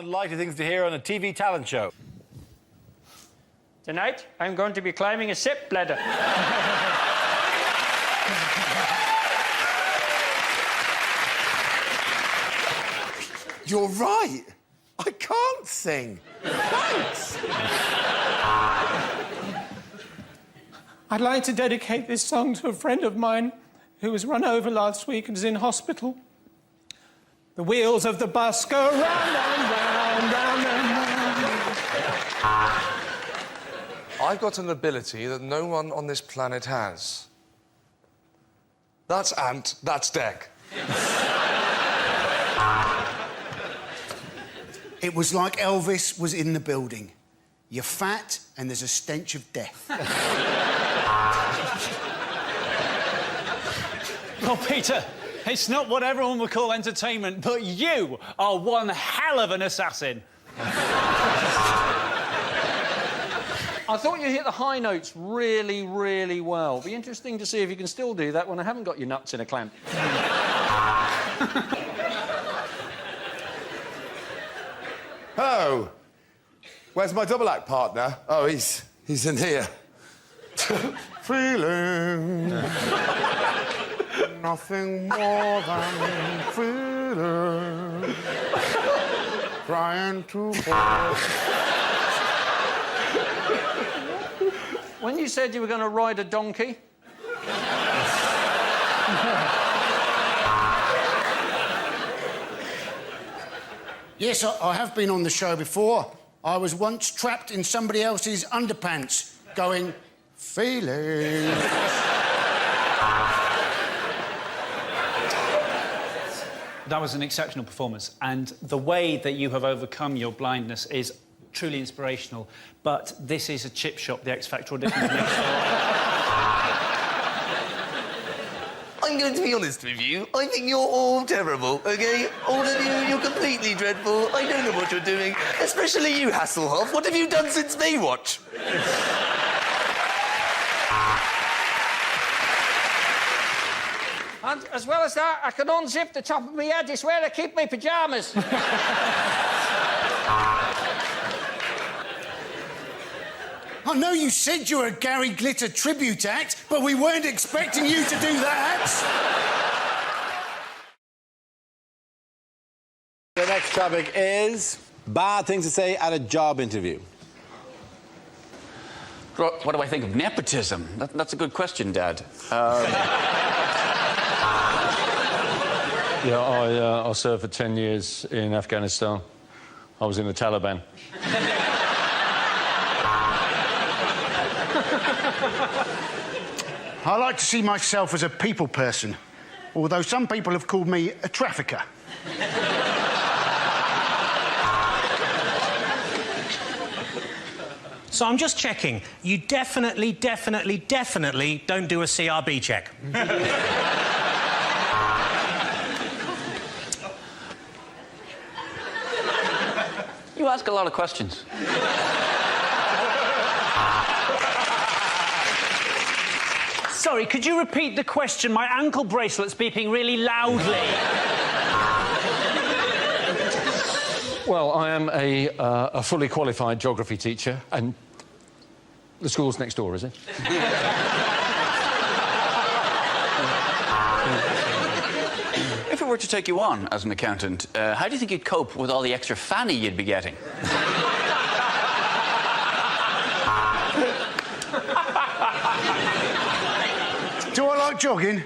Unlikely things to hear on a TV talent show. Tonight, I'm going to be climbing a step ladder. You're right. I can't sing. Thanks. I'd like to dedicate this song to a friend of mine who was run over last week and is in hospital. The wheels of the bus go round and round, round and round. I've got an ability that no one on this planet has. That's Ant, that's Dec. It was like Elvis was in the building. You're fat and there's a stench of death. Well, Peter, it's not what everyone would call entertainment, but you are one hell of an assassin. I thought you hit the high notes really, really well. Be interesting to see if you can still do that when I haven't got your nuts in a clamp. Oh, where's my double act partner? Oh, he's in here. Feeling nothing more than feeling, trying to fall. When you said you were going to ride a donkey... Yes, I have been on the show before. I was once trapped in somebody else's underpants, going, feeling. That was an exceptional performance, and the way that you have overcome your blindness is truly inspirational. But this is a chip shop, the X Factor audition next door. I'm going to be honest with you. I think you're all terrible, OK? All of you, you're completely dreadful. I don't know what you're doing. Especially you, Hasselhoff. What have you done since Baywatch? And as well as that, I can unzip the top of my head. It's where I keep my pyjamas. I know you said you were a Gary Glitter tribute act, but we weren't expecting you to do that. The next topic is bad things to say at a job interview. What do I think of nepotism? That's a good question, Dad. Yeah, I served for 10 years in Afghanistan. I was in the Taliban. I like to see myself as a people person, although some people have called me a trafficker. So I'm just checking. You definitely don't do a CRB check. You ask a lot of questions. Sorry, could you repeat the question? My ankle bracelet's beeping really loudly. Well, I am a fully qualified geography teacher, and the school's next door, is it? If it were to take you on as an accountant, how do you think you'd cope with all the extra fanny you'd be getting? Do I like jogging?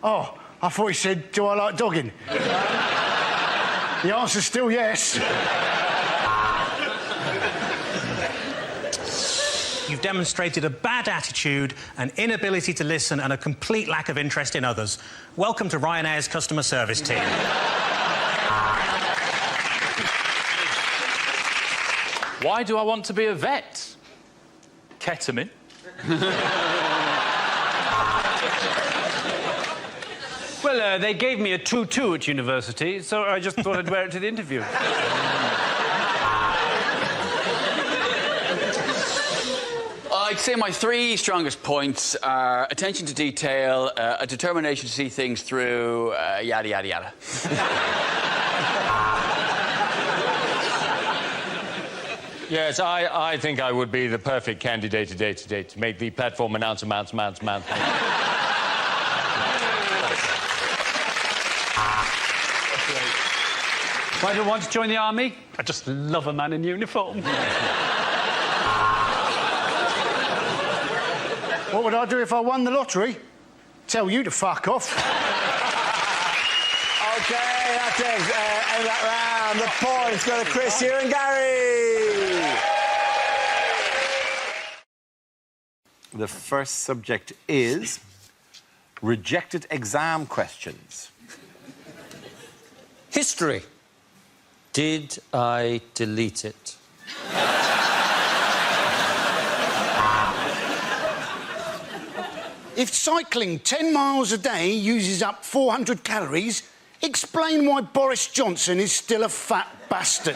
Oh, I thought he said, do I like dogging? The answer's still yes. You've demonstrated a bad attitude, an inability to listen, and a complete lack of interest in others. Welcome to Ryanair's customer service team. Why do I want to be a vet? Ketamine. Well, they gave me a 2-2 at university, so I just thought I'd wear it to the interview. I'd say my three strongest points are attention to detail, a determination to see things through, yada, yada, yada. Yes, I think I would be the perfect candidate today to make the platform announce. Why do you want to join the army? I just love a man in uniform. What would I do if I won the lottery? Tell you to fuck off. OK, that's it. End of that round. The points go to Chris, you and Gary. The first subject is rejected exam questions. History. Did I delete it? If cycling 10 miles a day uses up 400 calories, explain why Boris Johnson is still a fat bastard.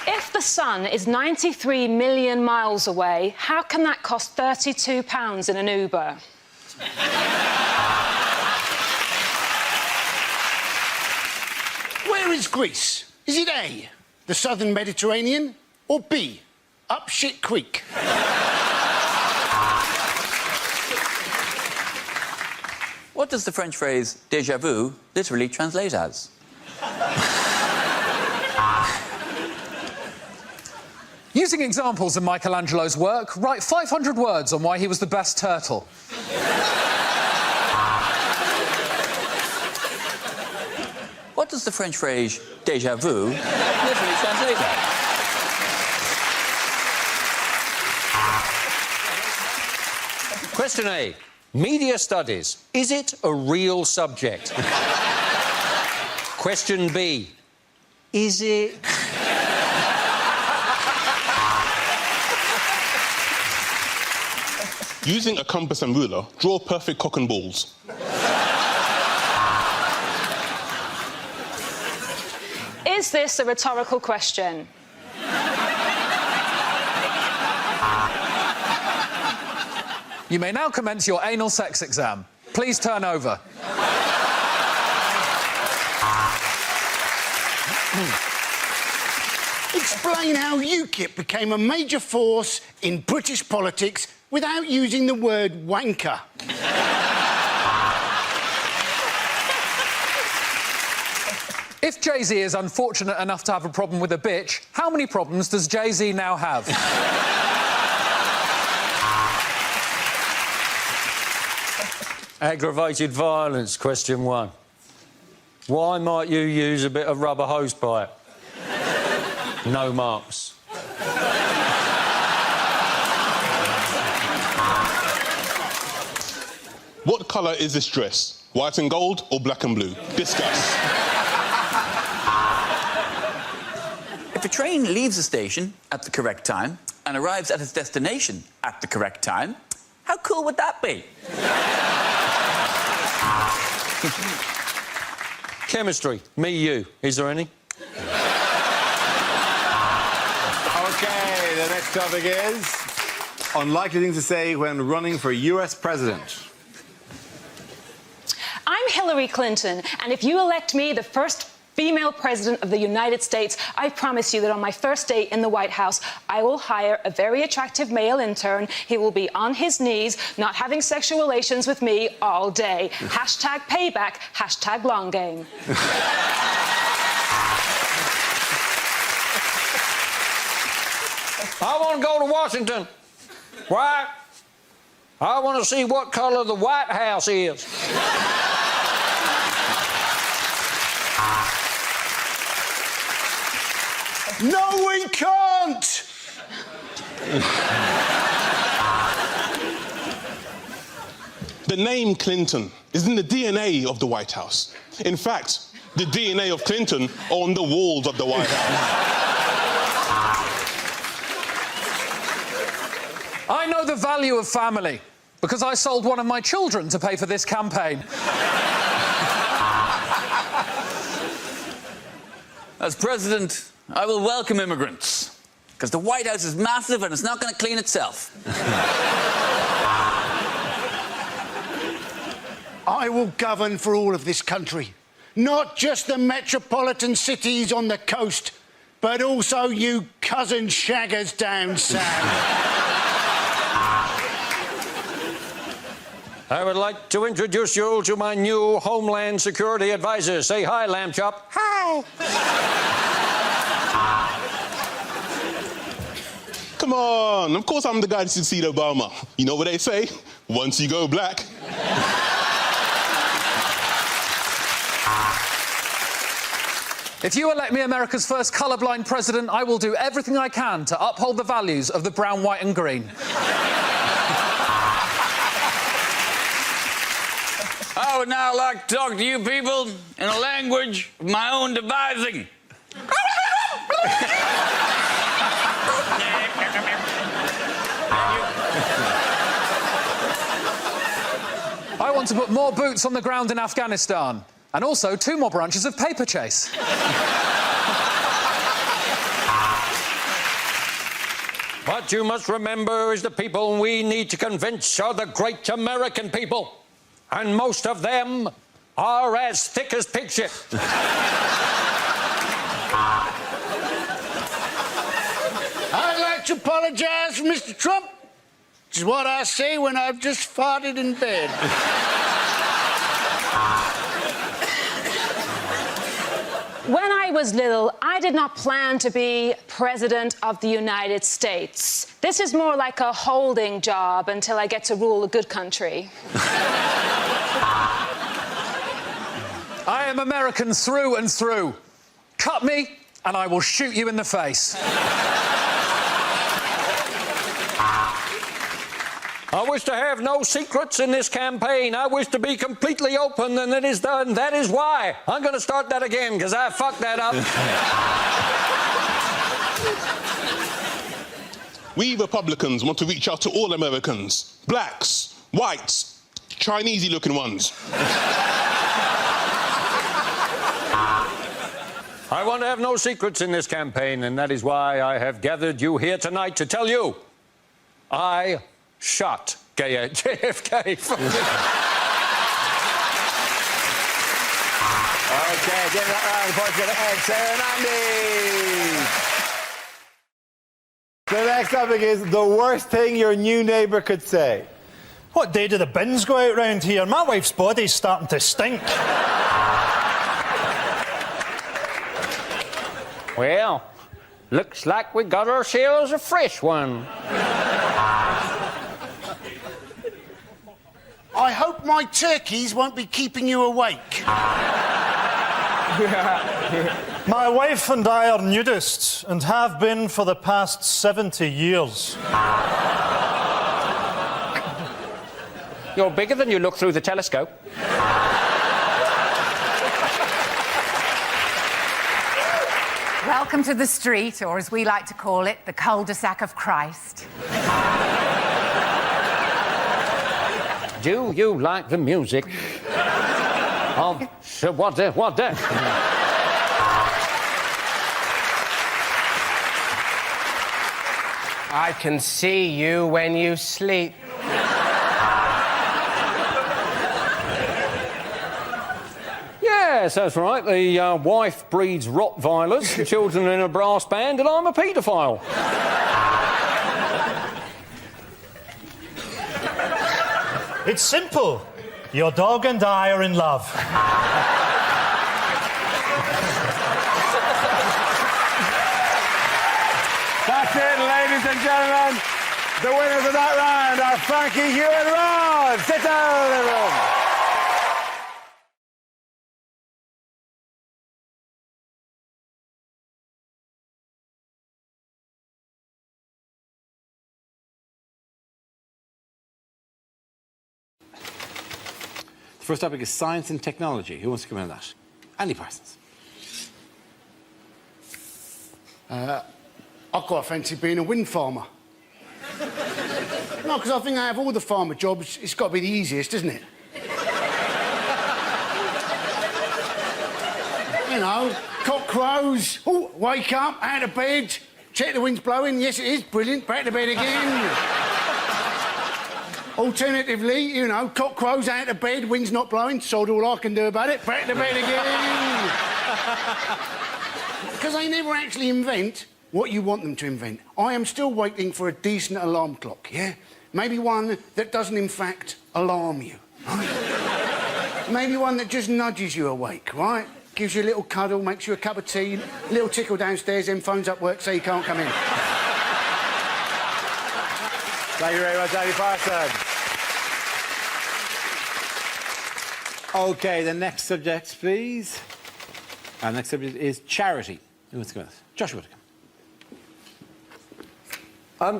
If the sun is 93 million miles away, how can that cost £32 in an Uber? Where is Greece? Is it A, the southern Mediterranean, or B, up shit creek? What does the French phrase déjà vu literally translate as? Using examples of Michelangelo's work, write 500 words on why he was the best turtle. What does the French phrase déjà vu literally translate as? Question A. Media studies. Is it a real subject? Question B. Is it... Using a compass and ruler, draw perfect cock and balls. Is this a rhetorical question? You may now commence your anal sex exam. Please turn over. Explain how UKIP became a major force in British politics without using the word wanker. If Jay-Z is unfortunate enough to have a problem with a bitch, how many problems does Jay-Z now have? Aggravated violence, question 1. Why might you use a bit of rubber hose pipe? No marks. What colour is this dress? White and gold or black and blue? Discuss. If a train leaves a station at the correct time and arrives at its destination at the correct time, how cool would that be? Chemistry. Me, you. Is there any? OK, the next topic is unlikely things to say when running for US president. I'm Hillary Clinton, and if you elect me the first female president of the United States, I promise you that on my first day in the White House, I will hire a very attractive male intern. He will be on his knees, not having sexual relations with me all day. Hashtag payback, hashtag long game. I want to go to Washington. Why? I want to see what colour the White House is. No, we can't! The name Clinton is in the DNA of the White House. In fact, the DNA of Clinton are on the walls of the White House. I know the value of family because I sold one of my children to pay for this campaign. As president, I will welcome immigrants, because the White House is massive and it's not going to clean itself. I will govern for all of this country. Not just the metropolitan cities on the coast, but also you cousin shaggers down south. I would like to introduce you to my new Homeland Security advisor. Say hi, Lamb Chop. Hi. Come on, of course I'm the guy to succeed Obama. You know what they say? Once you go black. If you elect me America's first colourblind president, I will do everything I can to uphold the values of the brown, white and green. I would now like to talk to you people in a language of my own devising. I want to put more boots on the ground in Afghanistan, and also 2 more branches of paper chase. What you must remember is the people we need to convince are the great American people. And most of them are as thick as pig shit. I'd like to apologise for Mr. Trump. Which is what I say when I've just farted in bed. When I was little, I did not plan to be President of the United States. This is more like a holding job until I get to rule a good country. I am American through and through. Cut me, and I will shoot you in the face. I wish to have no secrets in this campaign. I wish to be completely open, and that is done. That is why I'm going to start that again, because I fucked that up. We Republicans want to reach out to all Americans. Blacks, whites, Chinese-y-looking ones. I want to have no secrets in this campaign, and that is why I have gathered you here tonight to tell you I shot JFK. Okay, give that round of applause to Ed, Sarah and Andy. The next topic is the worst thing your new neighbour could say. What day do the bins go out round here? My wife's body's starting to stink. Well, looks like we got ourselves a fresh one. I hope my turkeys won't be keeping you awake. My wife and I are nudists and have been for the past 70 years. You're bigger than you look through the telescope. Welcome to the street, or as we like to call it, the cul-de-sac of Christ. Do you like the music of... What the? I can see you when you sleep. Yes, that's right. The wife breeds Rottweilers, the children in a brass band, and I'm a paedophile. It's simple. Your dog and I are in love. That's it, ladies and gentlemen. The winners of that round are Frankie, Hugh and Rod. Sit down, everyone. The first topic is science and technology. Who wants to come in on that? Andy Parsons. I quite fancy being a wind farmer. No, because I think out of all the farmer jobs, it's got to be the easiest, isn't it? You know, cock crows, oh, wake up, out of bed, check the wind's blowing, yes it is, brilliant, back to bed again. Alternatively, you know, cock crows out of bed, wind's not blowing, sod all I can do about it, back to bed again. Because they never actually invent what you want them to invent. I am still waiting for a decent alarm clock, yeah? Maybe one that doesn't, in fact, alarm you, right? Maybe one that just nudges you awake, right? Gives you a little cuddle, makes you a cup of tea, a little tickle downstairs, then phones up work, so you can't come in. Thank you very much, Andy Parsons. OK, the next subject, please. Our next subject is charity. Who wants to go with? Joshua Whittaker.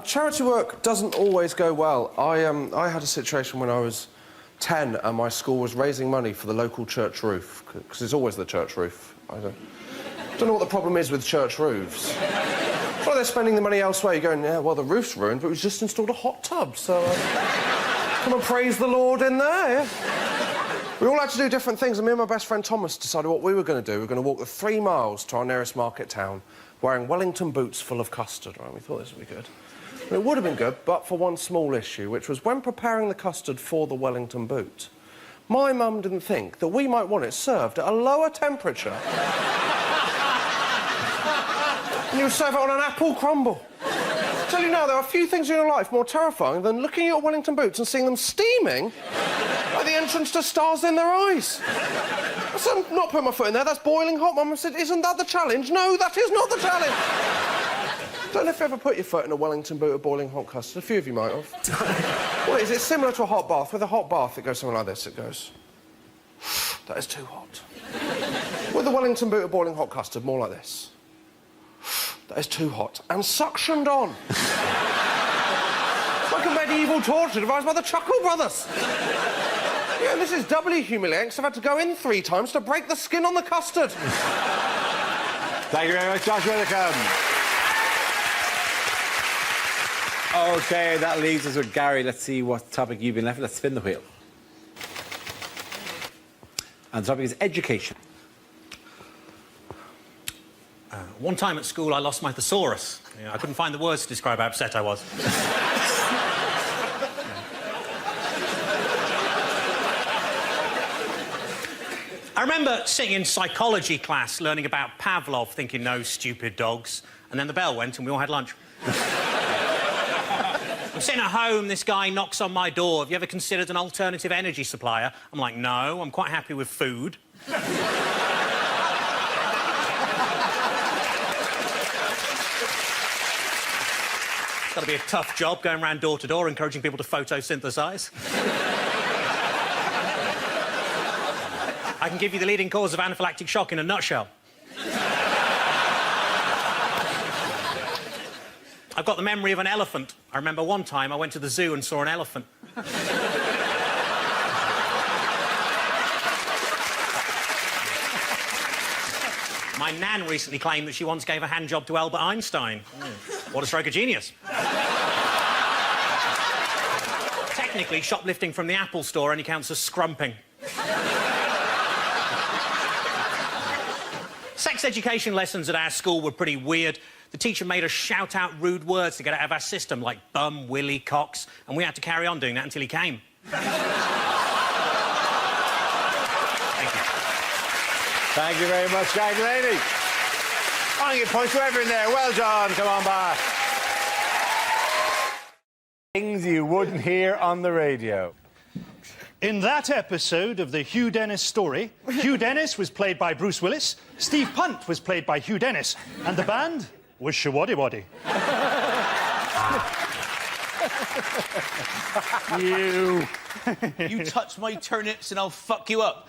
Charity work doesn't always go well. I had a situation when I was 10 and my school was raising money for the local church roof, because it's always the church roof. I don't know what the problem is with church roofs. Well, they're spending the money elsewhere. You're going, yeah, well, the roof's ruined, but we've just installed a hot tub, so come and praise the Lord in there, yeah? We all had to do different things, and me and my best friend Thomas decided what we were going to do. We were going to walk the 3 miles to our nearest market town wearing Wellington boots full of custard, right? We thought this would be good. It would have been good, but for one small issue, which was when preparing the custard for the Wellington boot, my mum didn't think that we might want it served at a lower temperature. And you would serve it on an apple crumble. I tell you now, there are a few things in your life more terrifying than looking at your Wellington boots and seeing them steaming like the entrance to stars in their eyes. I said, I'm not putting my foot in there, that's boiling hot. Mum said, isn't that the challenge? No, that is not the challenge. I don't know if you ever put your foot in a Wellington boot of boiling hot custard. A few of you might have. What is it? Similar to a hot bath. With a hot bath, it goes something like this. It goes... That is too hot. With a Wellington boot of boiling hot custard, more like this. That is too hot. And suctioned on. It's like a medieval torture devised by the Chuckle Brothers. Yeah, and this is doubly humiliating, because I've had to go in 3 times to break the skin on the custard. Thank you very much, Joshua Whittaker. OK, that leaves us with Gary. Let's see what topic you've been left with. Let's spin the wheel. And the topic is education. One time at school, I lost my thesaurus. Yeah, I couldn't find the words to describe how upset I was. I remember sitting in psychology class, learning about Pavlov, thinking, no stupid dogs. And then the bell went and we all had lunch. I'm sitting at home, this guy knocks on my door. Have you ever considered an alternative energy supplier? I'm like, no, I'm quite happy with food. It's got to be a tough job going around door to door encouraging people to photosynthesize. I can give you the leading cause of anaphylactic shock in a nutshell. I've got the memory of an elephant. I remember one time I went to the zoo and saw an elephant. My nan recently claimed that she once gave a hand job to Albert Einstein. What a stroke of genius. Technically, shoplifting from the Apple store only counts as scrumping. Sex education lessons at our school were pretty weird. The teacher made us shout out rude words to get out of our system, like bum, willy, cocks, and we had to carry on doing that until he came. Thank you. Thank you very much, Guy Delaney. I get points to everyone there. Well, John, come on back. Things you wouldn't hear on the radio. In that episode of the Hugh Dennis story, Hugh Dennis was played by Bruce Willis, Steve Punt was played by Hugh Dennis, and the band was Shawaddy Waddy. You touch my turnips and I'll fuck you up.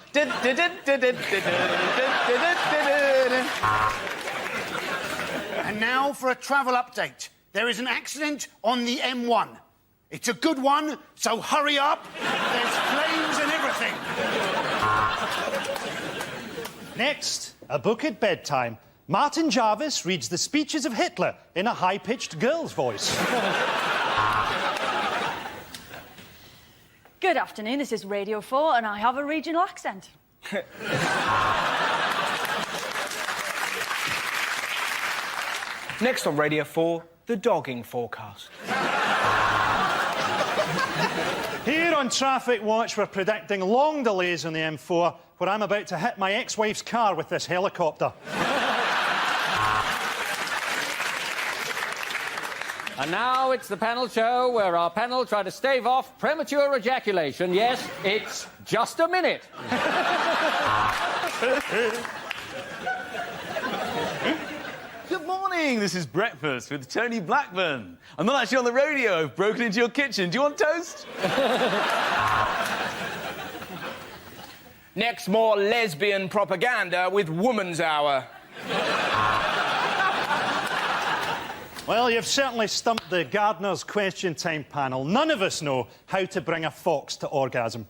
And now for a travel update. There is an accident on the M1. It's a good one, so hurry up. There's flames and everything. Next, a book at bedtime. Martin Jarvis reads the speeches of Hitler in a high-pitched girl's voice. Good afternoon, this is Radio 4 and I have a regional accent. Next on Radio 4, the dogging forecast. Here on Traffic Watch, we're predicting long delays on the M4, where I'm about to hit my ex-wife's car with this helicopter. And now it's the panel show where our panel try to stave off premature ejaculation. Yes, it's just a minute. Good morning, this is Breakfast with Tony Blackburn. I'm not actually on the radio, I've broken into your kitchen. Do you want toast? Next, more lesbian propaganda with Woman's Hour. Well, you've certainly stumped the Gardener's Question Time panel. None of us know how to bring a fox to orgasm.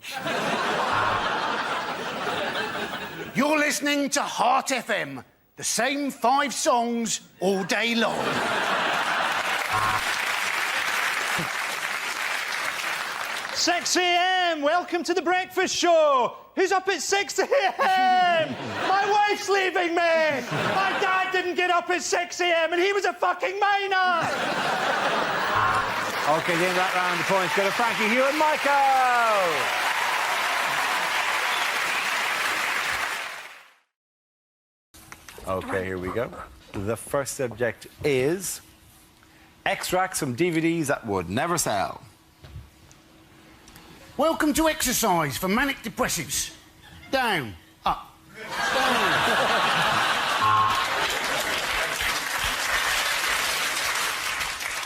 You're listening to Heart FM. The same 5 songs all day long. "6 a.m, welcome to the breakfast show. Who's up at 6 a.m? My wife's leaving me. My dad didn't get up at 6 a.m. and he was a fucking minor. OK, the end of that round, the points go to Frankie, Hugh and Michael. OK, here we go. The first subject is extracts from DVDs that would never sell. Welcome to exercise for manic depressives. Down, up, down.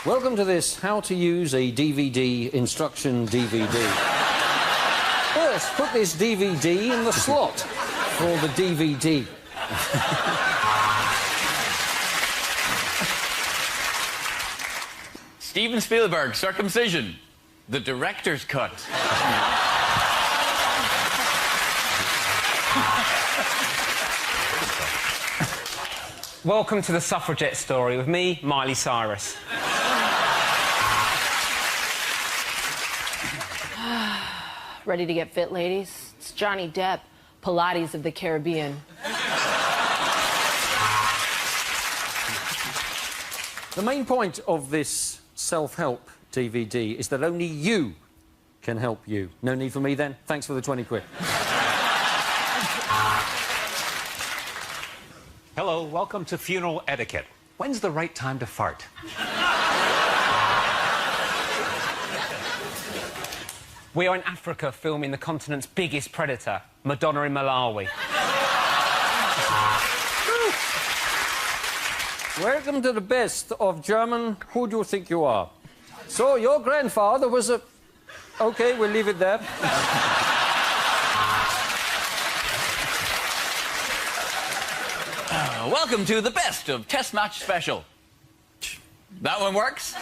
Welcome to this How to Use a DVD instruction DVD. First, put this DVD in the slot for the DVD. Steven Spielberg, circumcision. The director's cut. Welcome to the suffragette story with me, Miley Cyrus. Ready to get fit, ladies? It's Johnny Depp, Pilates of the Caribbean. The main point of this self-help DVD is that only you can help you. No need for me, then? Thanks for the 20 quid. Hello, welcome to Funeral Etiquette. When's the right time to fart? We are in Africa filming the continent's biggest predator, Madonna in Malawi. Welcome to the best of German. Who do you think you are? So, your grandfather was a... OK, we'll leave it there. Welcome to the best of Test Match Special. That one works.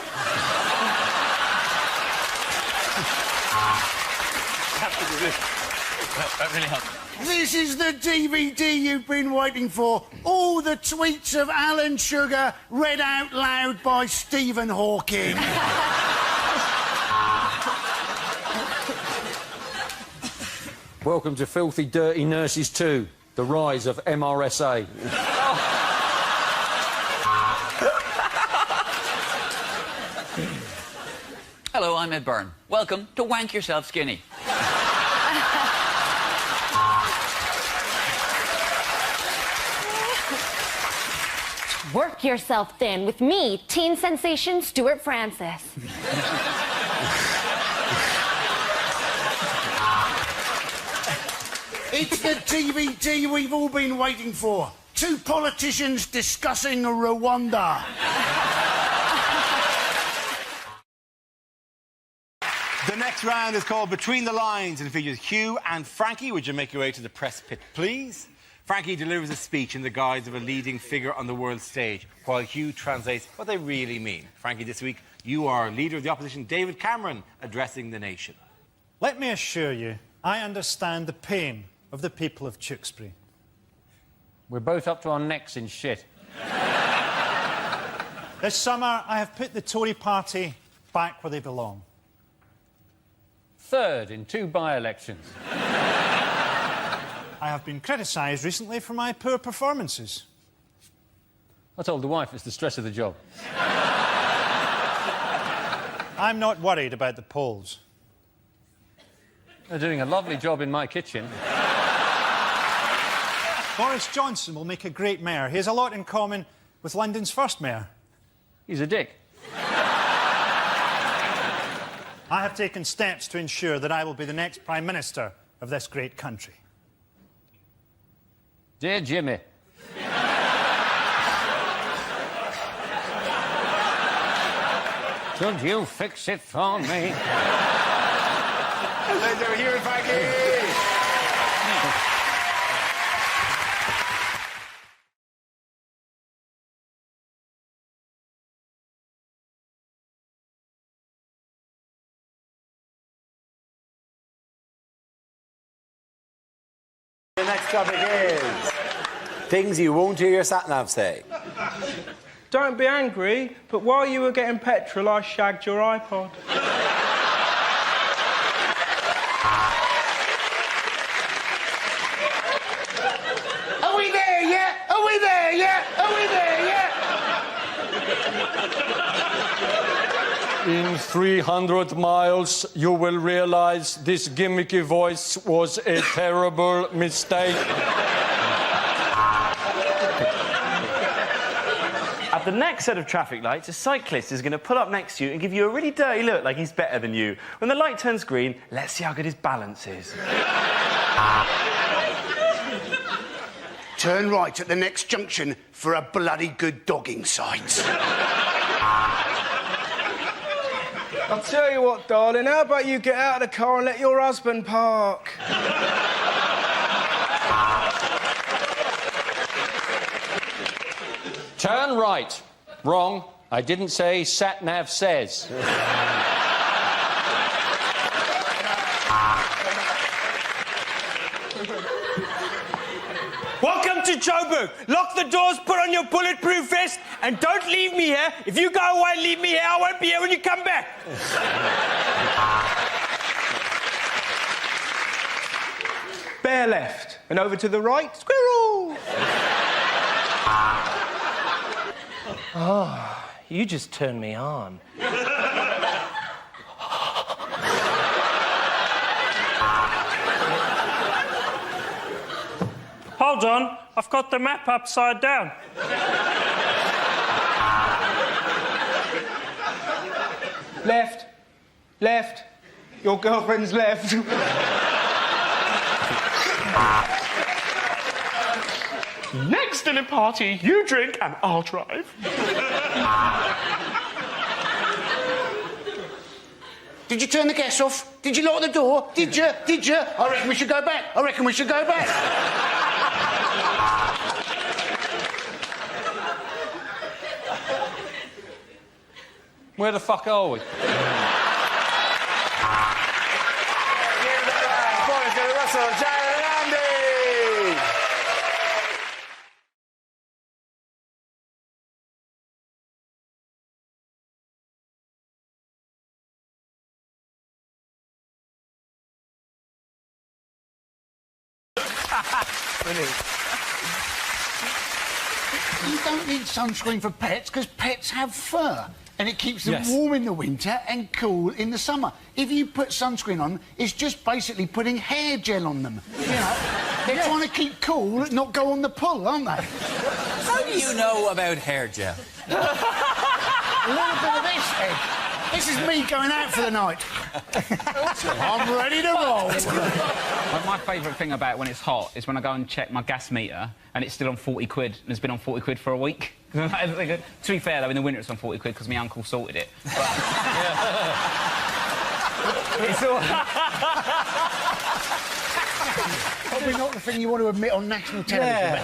That really helped. This is the DVD you've been waiting for. All the tweets of Alan Sugar read out loud by Stephen Hawking. Welcome to Filthy Dirty Nurses 2, The Rise of MRSA. Hello, I'm Ed Byrne. Welcome to Wank Yourself Skinny. Work yourself thin with me, teen sensation Stuart Francis. It's the DVD we've all been waiting for. 2 politicians discussing Rwanda. The next round is called Between the Lines and features Hugh and Frankie. Would you make your way to the press pit, please? Frankie delivers a speech in the guise of a leading figure on the world stage, while Hugh translates what they really mean. Frankie, this week, you are leader of the opposition, David Cameron, addressing the nation. Let me assure you, I understand the pain of the people of Tewkesbury. We're both up to our necks in shit. This summer, I have put the Tory party back where they belong. Third in 2 by-elections. I have been criticised recently for my poor performances. I told the wife it's the stress of the job. I'm not worried about the polls. They're doing a lovely job in my kitchen. Boris Johnson will make a great mayor. He has a lot in common with London's first mayor. He's a dick. I have taken steps to ensure that I will be the next Prime Minister of this great country. Dear Jimmy. Could you fix it for me? Let's over here, Frankie! The next topic is things you won't hear your Satnav say. Don't be angry, but while you were getting petrol, I shagged your iPod. Are we there yet? Are we there yet? Are we there yet? In 300 miles, you will realize this gimmicky voice was a terrible mistake. At the next set of traffic lights, a cyclist is going to pull up next to you and give you a really dirty look like he's better than you. When the light turns green, let's see how good his balance is. Turn right at the next junction for a bloody good dogging sight. I'll tell you what, darling, how about you get out of the car and let your husband park? Turn right. Wrong. I didn't say Satnav says. Welcome to Joburg. Lock the doors, put on your bulletproof vest, and don't leave me here. If you go away and leave me here, I won't be here when you come back. Bear left, and over to the right, squirrel. Oh, you just turned me on. Hold on, I've got the map upside down. Left. Left. Your girlfriend's left. Next dinner party, you drink and I'll drive. Did you turn the gas off? Did you lock the door? Did you? Did you? I reckon we should go back. I reckon we should go back. Where the fuck are we? You don't need sunscreen for pets because pets have fur and it keeps them warm in the winter and cool in the summer. If you put sunscreen on, it's just basically putting hair gel on them. You know, they're trying to keep cool, not go on the pull, aren't they? How do you know about hair gel? A little bit of this, Ed. This is me going out for the night. I'm ready to roll. My favourite thing about it when it's hot is when I go and check my gas meter and it's still on 40 quid and it's been on 40 quid for a week. To be fair, though, in the winter it's on 40 quid because my uncle sorted it. But, it's all... Probably not the thing you want to admit on national television, but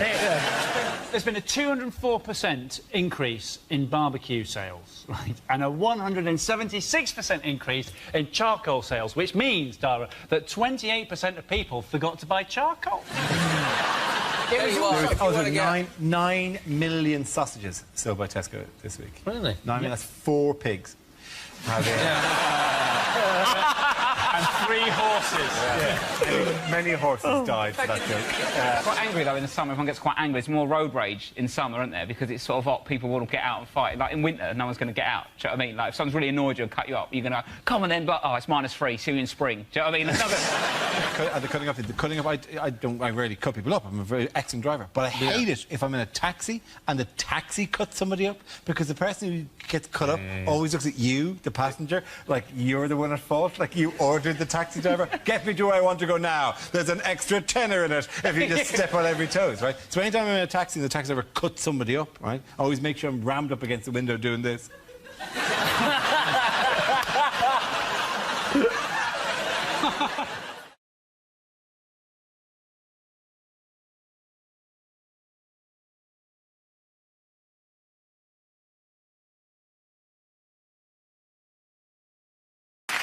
There's been a 204% increase in barbecue sales, right? And a 176% increase in charcoal sales, which means, Dara, that 28% of people forgot to buy charcoal. I was at 9 million sausages sold by Tesco this week. Really? 9 million, that's 4 pigs. And 3 horses. Many horses died for that joke. Quite angry though in the summer. Everyone gets quite angry. It's more road rage in summer, isn't there? Because it's sort of hot. People will get out and fight. Like in winter, no one's going to get out. Do you know what I mean? Like if someone's really annoyed you and cut you up, you're going to come on then. But oh, it's -3. See you in spring. Do you know what I mean? The cutting up. I rarely cut people up. I'm a very excellent driver, but I hate it if I'm in a taxi and the taxi cuts somebody up, because the person who gets cut up always looks at you, the passenger, like you're the one at fault. Like you ordered the taxi driver. Get me to where I want to go now. There's an extra tenner in it if you just step on every toes, right? So anytime I'm in a taxi and the taxi driver cuts somebody up, right, I always make sure I'm rammed up against the window doing this.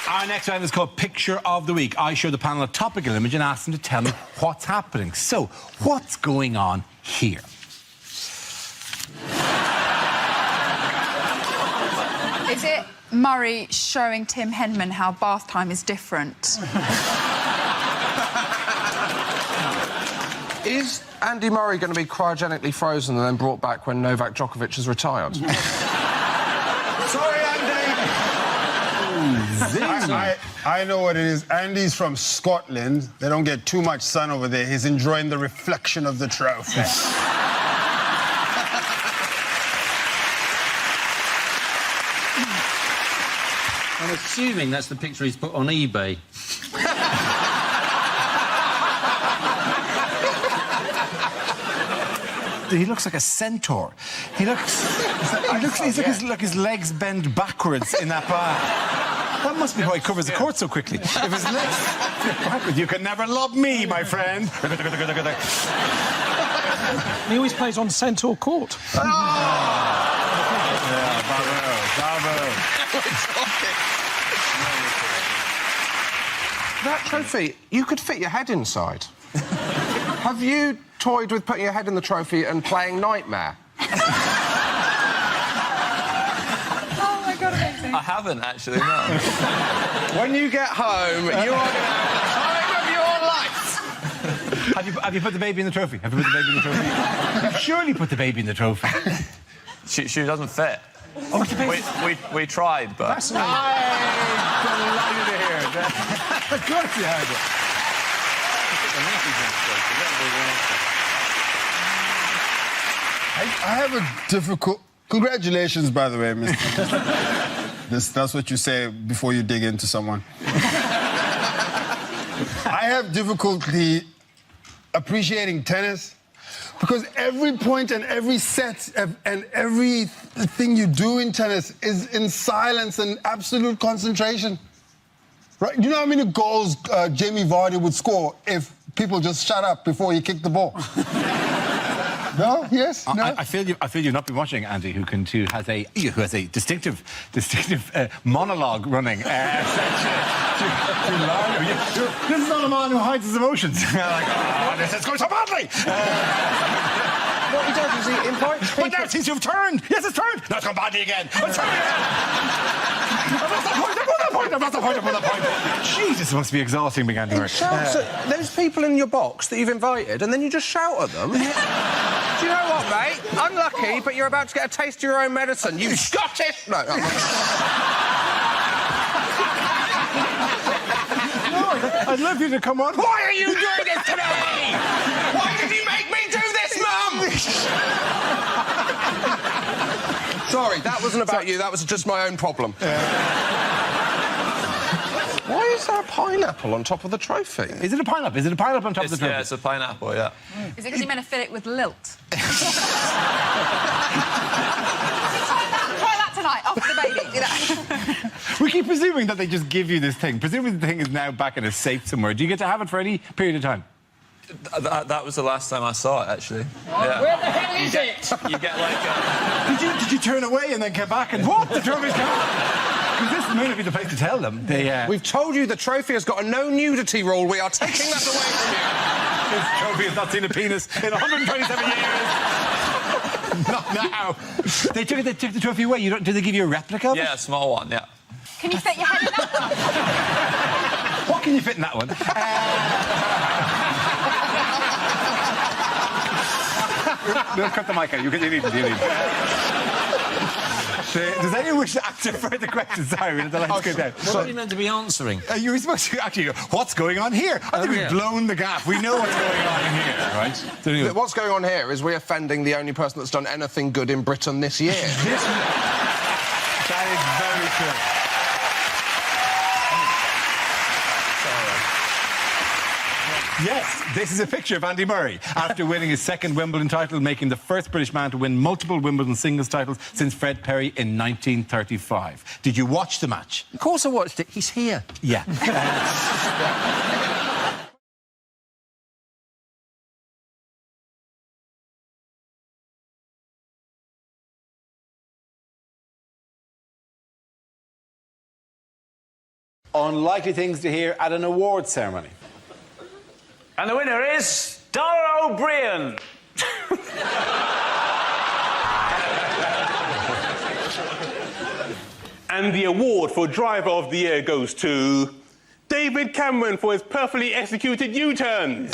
Our next round is called Picture of the Week. I show the panel a topical image and ask them to tell me what's happening. So, what's going on here? Is it Murray showing Tim Henman how bath time is different? Is Andy Murray going to be cryogenically frozen and then brought back when Novak Djokovic has retired? Sorry, Andy! I know what it is. Andy's from Scotland. They don't get too much sun over there. He's enjoying the reflection of the trophy. I'm assuming that's the picture he's put on eBay. He looks like a centaur. He looks like his legs bend backwards in that bath. That must be why he covers the court so quickly. If his legs backwards, you can never love me, my friend. He always plays on Centaur Court. Yeah, bravo. That trophy, you could fit your head inside. Have you toyed with putting your head in the trophy and playing Nightmare? Oh, my God, amazing. I haven't, actually, no. When you get home, you are going to have the time of your life. Have you put the baby in the trophy? Have you put the baby in the trophy? You've surely put the baby in the trophy. She doesn't fit. Oh, it's the baby. We tried, but... I'm delighted to hear it. Of course you had it. I have a difficult... Congratulations, by the way, Mr. That's what you say before you dig into someone. I have difficulty appreciating tennis because every point and every set and everything you do in tennis is in silence and absolute concentration. Right? You know how many goals Jamie Vardy would score if people just shut up before he kicked the ball? No? Yes? No? I feel you've not been watching Andy, who has a distinctive monologue running. This is not a man who hides his emotions. Like, oh, this is going so badly. What he does is he invites people... But now it seems to have turned. Yes, it's turned. Now it's gone badly again. It's turned again. I've lost the point. Jesus, it must be exhausting being Andy Murray. There's people in your box that you've invited, and then you just shout at them. Do you know what, mate? Unlucky, but you're about to get a taste of your own medicine. You Scottish... No. I'd love you to come on. Why are you doing this to me? Why did you make me do this, Mum? Sorry, that wasn't about you. That was just my own problem. Why is there a pineapple on top of the trophy? Is it a pineapple? Is it a pineapple on top of the trophy? Yeah, it's a pineapple, yeah. Is it because you meant to fill it with lilt? Try that tonight, after the baby. Do that. We keep presuming that they just give you this thing. Presumably the thing is now back in a safe somewhere. Do you get to have it for any period of time? That was the last time I saw it, actually. Yeah. Where the hell is it? You get like... Did you turn away and then come back and what? The trophy's gone? Because this may not be the place to tell them. We've told you the trophy has got a no nudity rule. We are taking that away from you. This trophy has not seen a penis in 127 years. Not now. They took the trophy away. Did they give you a replica of it? Yeah, a small one, yeah. Can you fit your head in that one? reckon you fit in that one. We'll cut the mic out. You need it. Does anyone wish to answer further questions? Sorry, the lights go down. What are you meant to be answering? You were supposed to actually go, what's going on here? I think we've blown the gaff. We know what's going on in here, right? So anyway. What's going on here is we're offending the only person that's done anything good in Britain this year. That is very true. Yes, this is a picture of Andy Murray after winning his second Wimbledon title, making the first British man to win multiple Wimbledon singles titles since Fred Perry in 1935. Did you watch the match? Of course I watched it. He's here. Yeah. Unlikely things to hear at an awards ceremony. And the winner is Dara O'Brien. And the award for Driver of the Year goes to David Cameron for his perfectly executed U-turns.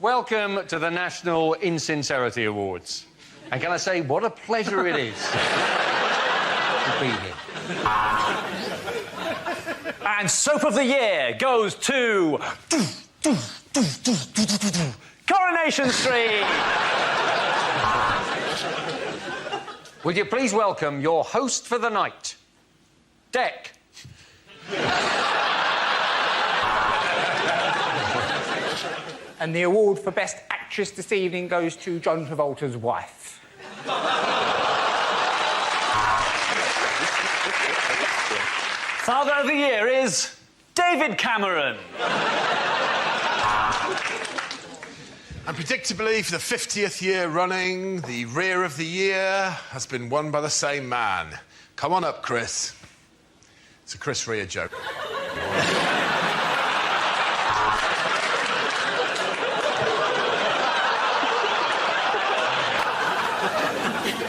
Welcome to the National Insincerity Awards. And can I say, what a pleasure it is to be here. And Soap of the Year goes to Coronation Street. Would you please welcome your host for the night, Deck. And the award for Best Actress this evening goes to John Travolta's wife. Father of the Year is David Cameron. And predictably, for the 50th year running, the Rear of the Year has been won by the same man. Come on up, Chris. It's a Chris Rea joke.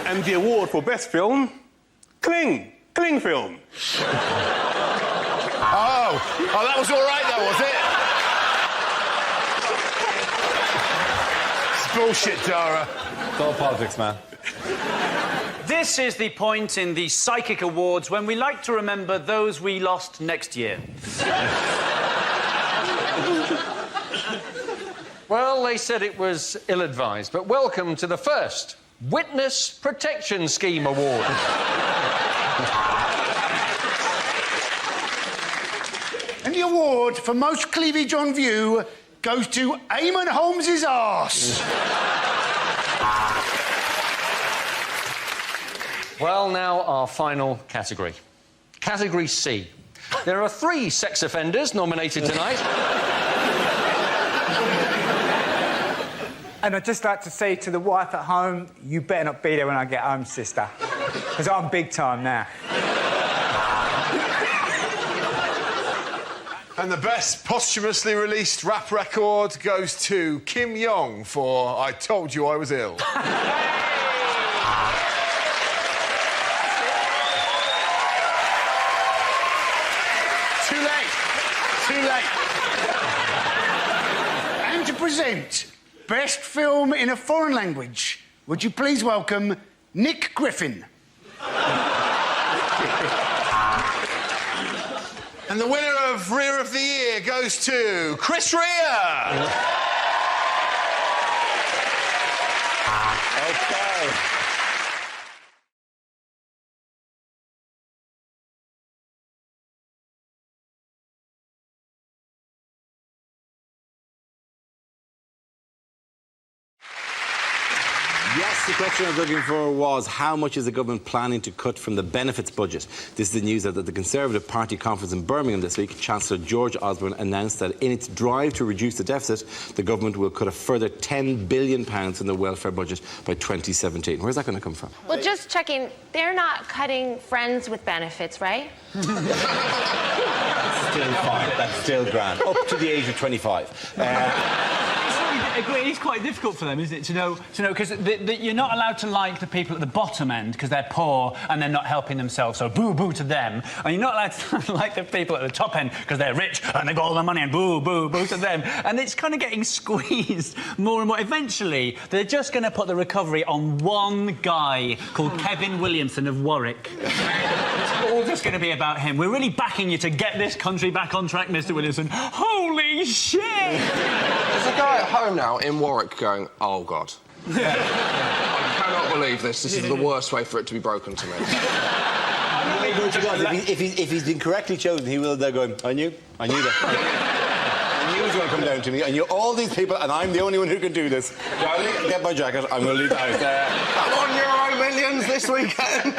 And the award for Best Film, Cling Film. Oh, that was all right, though, was it? It's bullshit, Dara. It's all politics, man. This is the point in the Psychic Awards when we like to remember those we lost next year. Well, they said it was ill-advised, but welcome to the first Witness Protection Scheme Award. And the award for most cleavage on view goes to Eamon Holmes's arse. Well, now our final category. Category C. There are 3 sex offenders nominated tonight. And I'd just like to say to the wife at home, you better not be there when I get home, sister. Because I'm big time now. And the best posthumously released rap record goes to Kim Yong for I Told You I Was Ill. Too late. And to present Best Film in a Foreign Language, would you please welcome Nick Griffin. And the winner of Rear of the Year goes to Chris Rea. Okay. Yes, the question I was looking for was how much is the government planning to cut from the benefits budget? This is the news that at the Conservative Party conference in Birmingham this week, Chancellor George Osborne announced that in its drive to reduce the deficit, the government will cut a further £10 billion in the welfare budget by 2017. Where's that going to come from? Well, just checking, they're not cutting friends with benefits, right? Still fine. That's still grand. Up to the age of 25. agree. It's quite difficult for them, isn't it, to know, because you're not allowed to like the people at the bottom end because they're poor and they're not helping themselves, so boo-boo to them. And you're not allowed to like the people at the top end because they're rich and they've got all the money and boo-boo to them. And it's kind of getting squeezed more and more. Eventually, they're just going to put the recovery on one guy called Kevin Williamson of Warwick. It's all just going to be about him. We're really backing you to get this country back on track, Mr. Williamson. Holy shit! There's a guy at home now in Warwick going, oh, God. I cannot believe this. This is the worst way for it to be broken to me. If he's been correctly chosen, he will there going, I knew that. I knew it was going to come down to me. I knew all these people, and I'm the only one who can do this. Darling, get my jacket. I'm going to leave the house there. I'm on Euro Millions this weekend.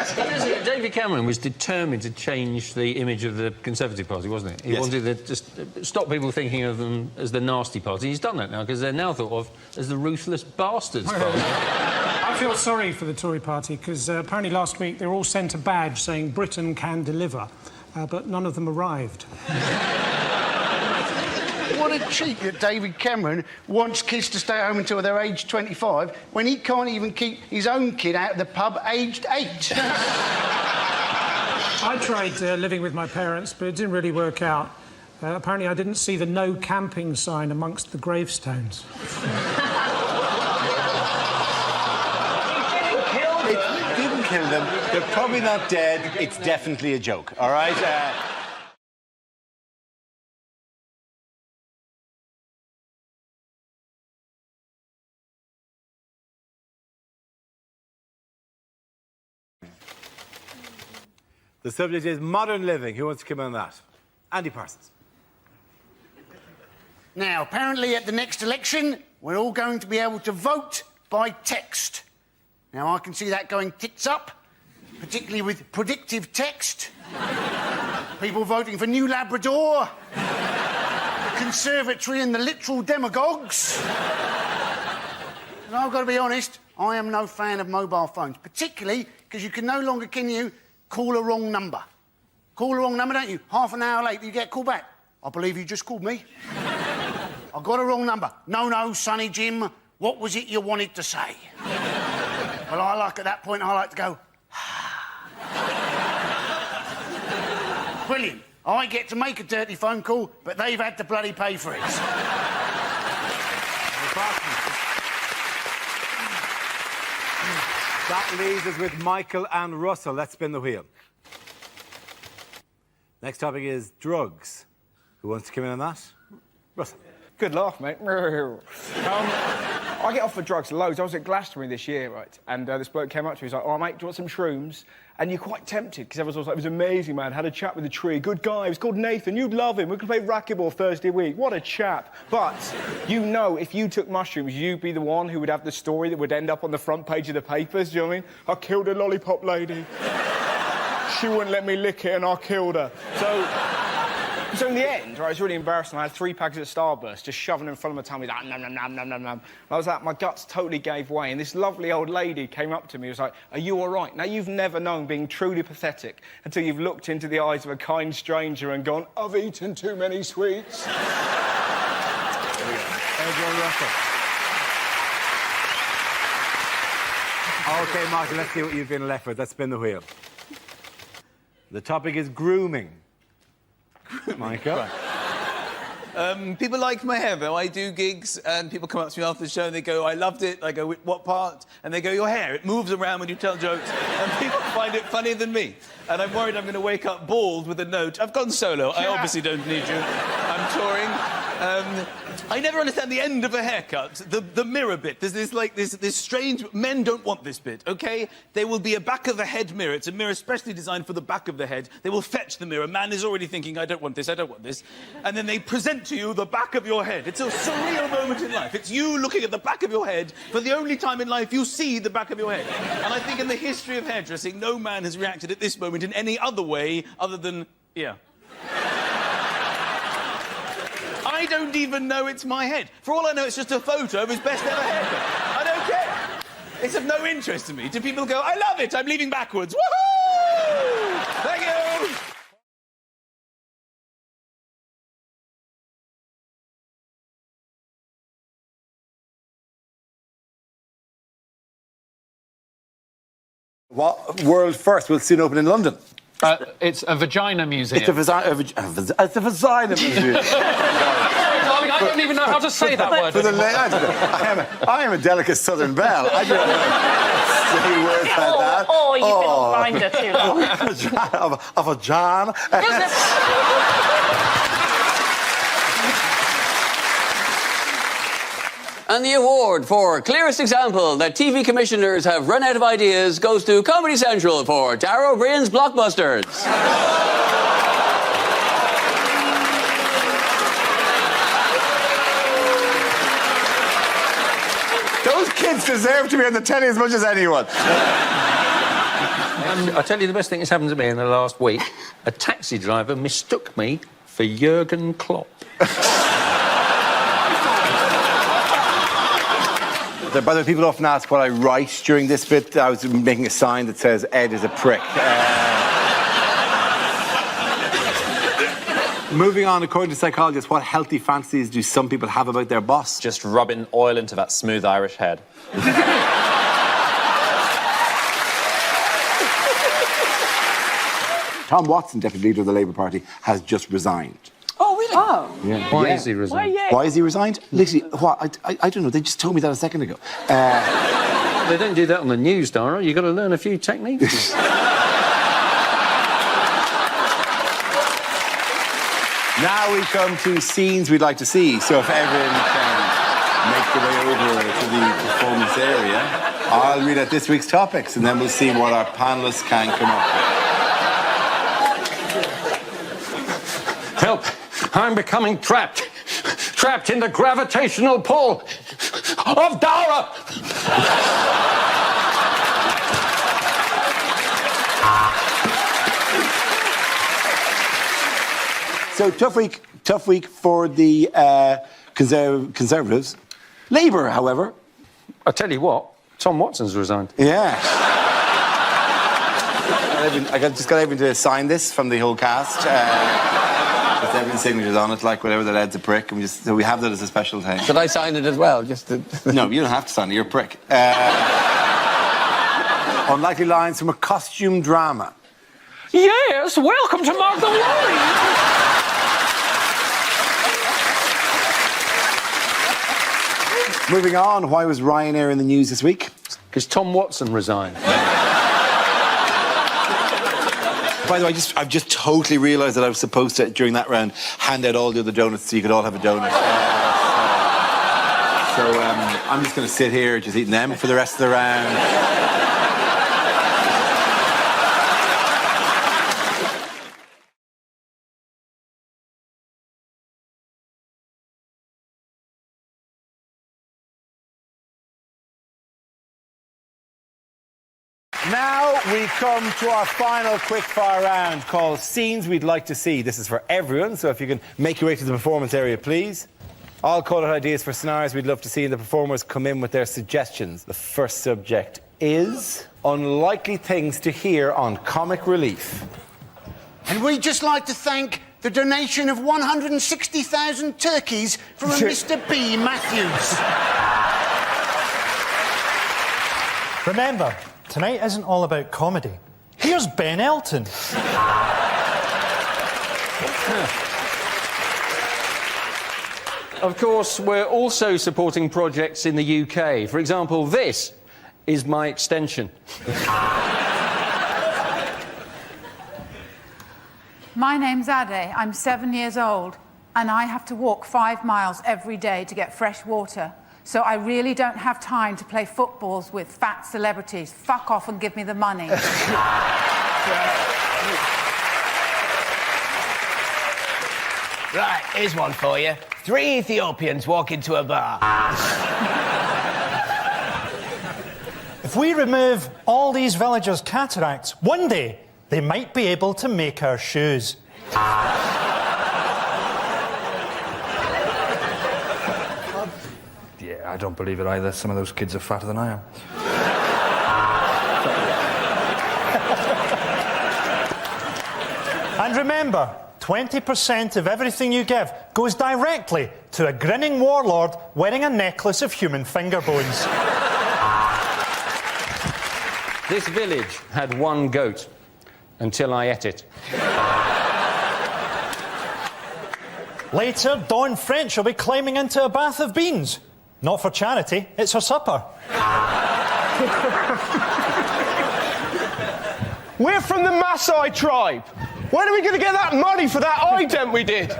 David Cameron was determined to change the image of the Conservative Party, wasn't he? He wanted to just stop people thinking of them as the nasty party. He's done that now, because they're now thought of as the ruthless bastards party. I feel sorry for the Tory party, because apparently last week they were all sent a badge saying Britain can deliver, but none of them arrived. What a cheek that David Cameron wants kids to stay home until they're aged 25 when he can't even keep his own kid out of the pub aged 8. I tried living with my parents, but it didn't really work out. Apparently I didn't see the no camping sign amongst the gravestones. It didn't kill them. They're probably not dead. It's definitely a joke, all right? The subject is modern living. Who wants to come in on that? Andy Parsons. Now, apparently at the next election, we're all going to be able to vote by text. Now, I can see that going tits up, particularly with predictive text. People voting for New Labrador, the Conservatory and the literal demagogues. And I've got to be honest, I am no fan of mobile phones, particularly because you can no longer, can you, call a wrong number. Call a wrong number, don't you? Half an hour later, you get a call back. I believe you just called me. I got a wrong number. No, Sonny Jim, what was it you wanted to say? Well, at that point, I like to go, brilliant. I get to make a dirty phone call, but they've had to bloody pay for it. That leaves us with Michael and Russell. Let's spin the wheel. Next topic is drugs. Who wants to come in on that? Russell. Good laugh, mate. I get offered drugs loads. I was at Glastonbury this year, right? And this bloke came up to me. He's like, "Oh, mate, do you want some shrooms?" And you're quite tempted, because everyone's like, "It was amazing, man. Had a chat with the tree. Good guy. He was called Nathan. You'd love him. We could play racquetball Thursday week. What a chap." But you know, if you took mushrooms, you'd be the one who would have the story that would end up on the front page of the papers. Do you know what I mean? I killed a lollipop lady. She wouldn't let me lick it and I killed her. So in the end, right, it was really embarrassing. I had 3 packs of Starburst just shoving in front of my tummy, like, nom, nom, nom, nom, nom, nom. I was like, my guts totally gave way, and this lovely old lady came up to me and was like, "Are you all right?" Now, you've never known being truly pathetic until you've looked into the eyes of a kind stranger and gone, "I've eaten too many sweets." OK, Michael, let's see what you've been left with. Let's spin the wheel. The topic is grooming. Michael. People like my hair, though. I do gigs, and people come up to me after the show and they go, "I loved it." I go, "What part?" And they go, "Your hair. It moves around when you tell jokes." And people find it funnier than me. And I'm worried I'm going to wake up bald with a note. "I've gone solo. I obviously don't need you. I'm touring." I never understand the end of a haircut. The mirror bit. There's this strange... Men don't want this bit, OK? There will be a back of the head mirror. It's a mirror specially designed for the back of the head. They will fetch the mirror. Man is already thinking, "I don't want this, I don't want this." And then they present to you the back of your head. It's a surreal moment in life. It's you looking at the back of your head for the only time in life you see the back of your head. And I think in the history of hairdressing, no man has reacted at this moment in any other way other than, yeah. I don't even know it's my head. For all I know, it's just a photo of his best ever haircut. I don't care. It's of no interest to me. Do people go, "I love it, I'm leaving backwards. Woohoo! Thank you!" What world first will soon open in London? It's a vagina museum. It's a vagina museum. Darling, I don't even know how to say that word. I am a delicate southern belle. I don't know say words like that. Oh, you've been on Grindr too long. Of a John. And the award for clearest example that TV commissioners have run out of ideas goes to Comedy Central for Darrow O'Brien's Blockbusters. Those kids deserve to be on the telly as much as anyone. I tell you, the best thing that's happened to me in the last week, a taxi driver mistook me for Jurgen Klopp. By the way, people often ask what I write during this bit. I was making a sign that says, Ed is a prick. Moving on, according to psychologists, what healthy fantasies do some people have about their boss? Just rubbing oil into that smooth Irish head. Tom Watson, Deputy Leader of the Labour Party, has just resigned. Oh, really? Oh. Yeah. Why is he resigned? Why is he resigned? Literally, what? I don't know. They just told me that a second ago. They don't do that on the news, Dara. You've got to learn a few techniques. Now we come to scenes we'd like to see. So if everyone can make their way over to the performance area, I'll read out this week's topics, and then we'll see what our panellists can come up with. Help! I'm becoming trapped. Trapped in the gravitational pull of Dara! So tough week for the Conservatives. Labour, however. I tell you what, Tom Watson's resigned. Yeah. I just got everyone to sign this from the whole cast. With everyone's signatures on it, like whatever that Ed's a prick. And so we have that as a special thing. Should I sign it as well? Just to... No, you don't have to sign it. You're a prick. Unlikely lines from a costume drama. Yes, welcome to Mark the Warrior. Moving on, why was Ryanair in the news this week? Because Tom Watson resigned. By the way, I've just totally realised that I was supposed to, during that round, hand out all the other donuts so you could all have a donut. I'm just going to sit here just eating them for the rest of the round. Now we come to our final quickfire round called Scenes We'd Like to See. This is for everyone, so if you can make your way to the performance area, please. I'll call out ideas for scenarios we'd love to see, and the performers come in with their suggestions. The first subject is unlikely things to hear on Comic Relief. And we'd just like to thank the donation of 160,000 turkeys from a Mr. B. Matthews. Remember, tonight isn't all about comedy. Here's Ben Elton. Of course, we're also supporting projects in the UK. For example, this is my extension. My name's Ade. I'm 7 years old, and I have to walk 5 miles every day to get fresh water. So I really don't have time to play footballs with fat celebrities. Fuck off and give me the money. Right, here's one for you. 3 Ethiopians walk into a bar. If we remove all these villagers' cataracts, one day they might be able to make our shoes. Yeah, I don't believe it either. Some of those kids are fatter than I am. And remember, 20% of everything you give goes directly to a grinning warlord wearing a necklace of human finger bones. This village had one goat until I ate it. Later, Dawn French will be climbing into a bath of beans. Not for charity, it's her supper. We're from the Maasai tribe. When are we going to get that money for that ident we did?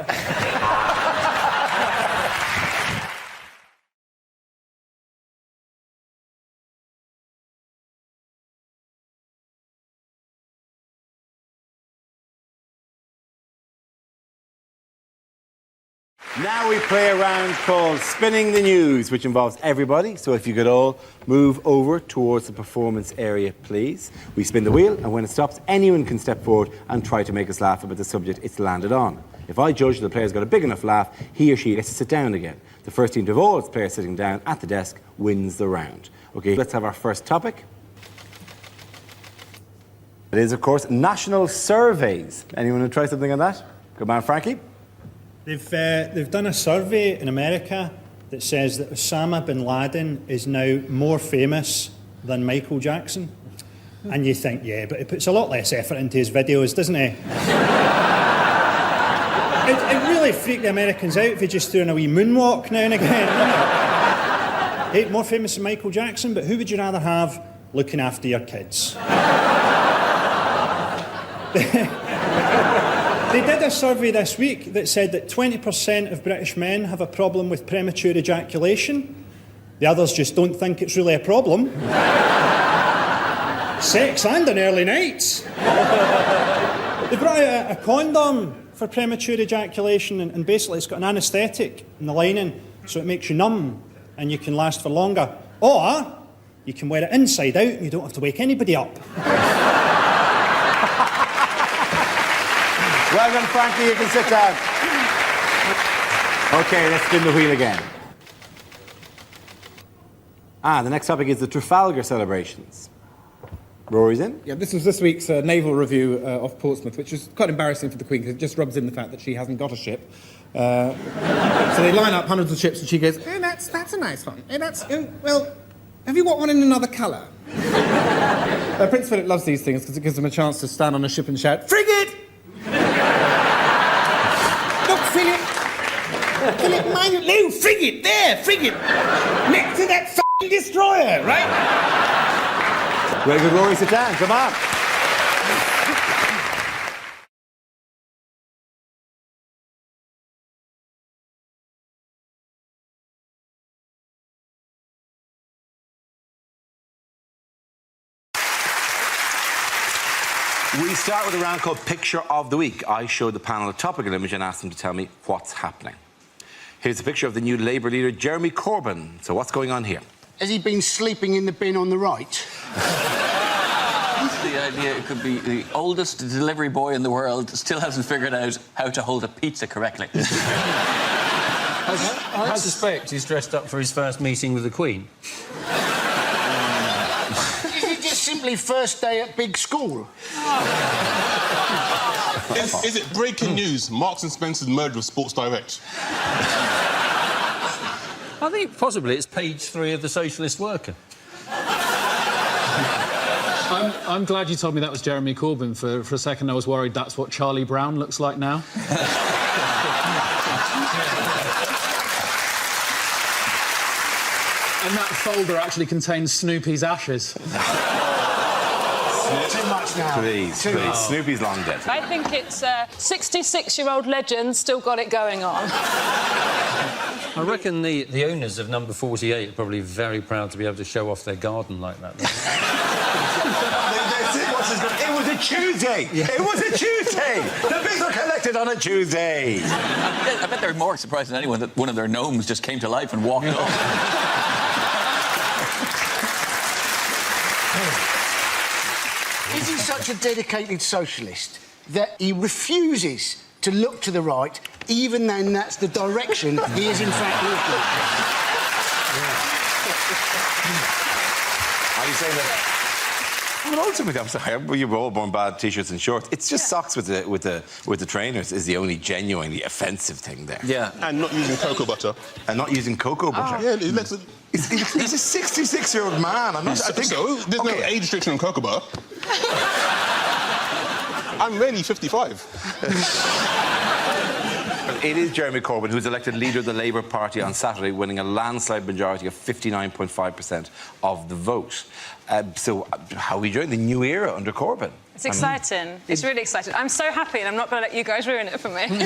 Now we play a round called Spinning the News, which involves everybody. So if you could all move over towards the performance area, please. We spin the wheel, and when it stops, anyone can step forward and try to make us laugh about the subject it's landed on. If I judge the player's got a big enough laugh, he or she gets to sit down again. The first team to have all its players sitting down at the desk wins the round. OK, let's have our first topic. It is, of course, national surveys. Anyone want to try something on that? Good man, Frankie. They've done a survey in America that says that Osama bin Laden is now more famous than Michael Jackson. And you think, yeah, but he puts a lot less effort into his videos, doesn't he? It really freaked the Americans out if he just threw in a wee moonwalk now and again. Hey, more famous than Michael Jackson, but who would you rather have looking after your kids? They did a survey this week that said that 20% of British men have a problem with premature ejaculation. The others just don't think it's really a problem. Sex and on early nights. They brought out a condom for premature ejaculation, and basically it's got an anaesthetic in the lining, so it makes you numb and you can last for longer. Or you can wear it inside out and you don't have to wake anybody up. Well done, Frankie. You can sit down. OK, let's spin the wheel again. The next topic is the Trafalgar celebrations. Rory's in. Yeah, this was this week's naval review of Portsmouth, which is quite embarrassing for the Queen because it just rubs in the fact that she hasn't got a ship. So they line up hundreds of ships and she goes, that's a nice one. Well, have you got one in another colour? Prince Philip loves these things because it gives him a chance to stand on a ship and shout, "Frigate! Look, Philip! Philip, mind you, no, frigate, there, frigate! Next to that f***ing destroyer, right?" Very good, Rory, sit down, come on. We start with a round called Picture of the Week. I show the panel a topical image and ask them to tell me what's happening. Here's a picture of the new Labour leader, Jeremy Corbyn. So what's going on here? Has he been sleeping in the bin on the right? The idea it could be the oldest delivery boy in the world still hasn't figured out how to hold a pizza correctly. I suspect he's dressed up for his first meeting with the Queen. Is it just simply first day at big school? Is it breaking news? Marks and Spencer's merger with Sports Direct. I think possibly it's page 3 of the Socialist Worker. I'm glad you told me that was Jeremy Corbyn. For a second, I was worried that's what Charlie Brown looks like now. And that folder actually contains Snoopy's ashes. Too much now. Please. Snoopy's long dead. I think it's 66-year-old legend still got it going on. I reckon the owners of number 48 are probably very proud to be able to show off their garden like that. It was a Tuesday! Yeah. It was a Tuesday! The bins are collected on a Tuesday! I bet they're more surprised than anyone that one of their gnomes just came to life and walked off. Is he such a dedicated socialist that he refuses to look to the right, even then that's the direction he is in fact looking? Are you saying that But ultimately, I'm sorry, we were all born bad t-shirts and shorts. It's just socks with the trainers is the only genuinely offensive thing there. Yeah. And not using cocoa butter. And not using cocoa butter. Yeah, it lets it... He's a 66-year-old man. I think so. There's no age restriction on cocoa butter. I'm really 55. It is Jeremy Corbyn who's elected leader of the Labour Party on Saturday, winning a landslide majority of 59.5% of the vote. So how are we enjoying the new era under Corbyn? It's exciting. It's really exciting. I'm so happy, and I'm not going to let you guys ruin it for me. I'm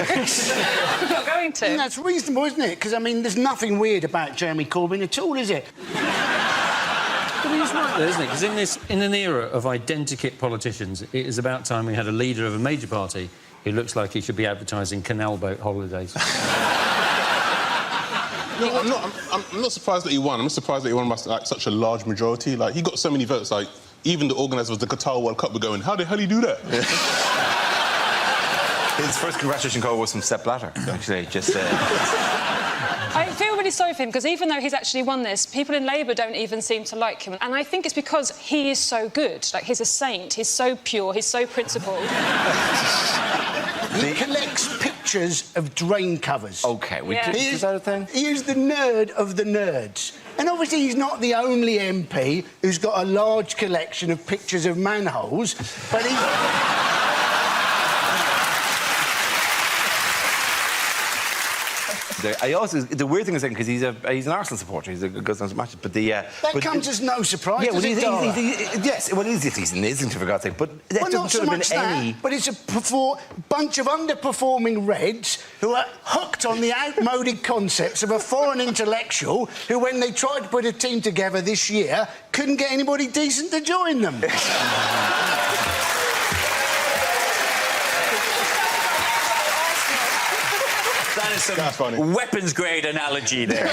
not going to. That's reasonable, isn't it? Because, I mean, there's nothing weird about Jeremy Corbyn at all, is it? But he's right there, isn't it? Because in an era of identikit politicians, it is about time we had a leader of a major party who looks like he should be advertising canal boat holidays. No, I'm not surprised that he won. I'm not surprised that he won by like, such a large majority. Like, he got so many votes, like, even the organisers of the Qatar World Cup were going, how the hell did he do that? His first congratulation call was from Sepp Blatter, actually. I feel really sorry for him, because even though he's actually won this, people in Labour don't even seem to like him. And I think it's because he is so good. Like, he's a saint. He's so pure. He's so principled. He collects pictures of drain covers. OK, is that a thing? He is the nerd of the nerds. And obviously he's not the only MP who's got a large collection of pictures of manholes, but he... The weird thing is because he's an Arsenal supporter. He goes on to matches, but that comes as no surprise. Yeah, well, yes, well, he's an Islington for God's sake. But that well, not so much that, but it's a bunch of underperforming Reds who are hooked on the outmoded concepts of a foreign intellectual who, when they tried to put a team together this year, couldn't get anybody decent to join them. That is some weapons-grade analogy there.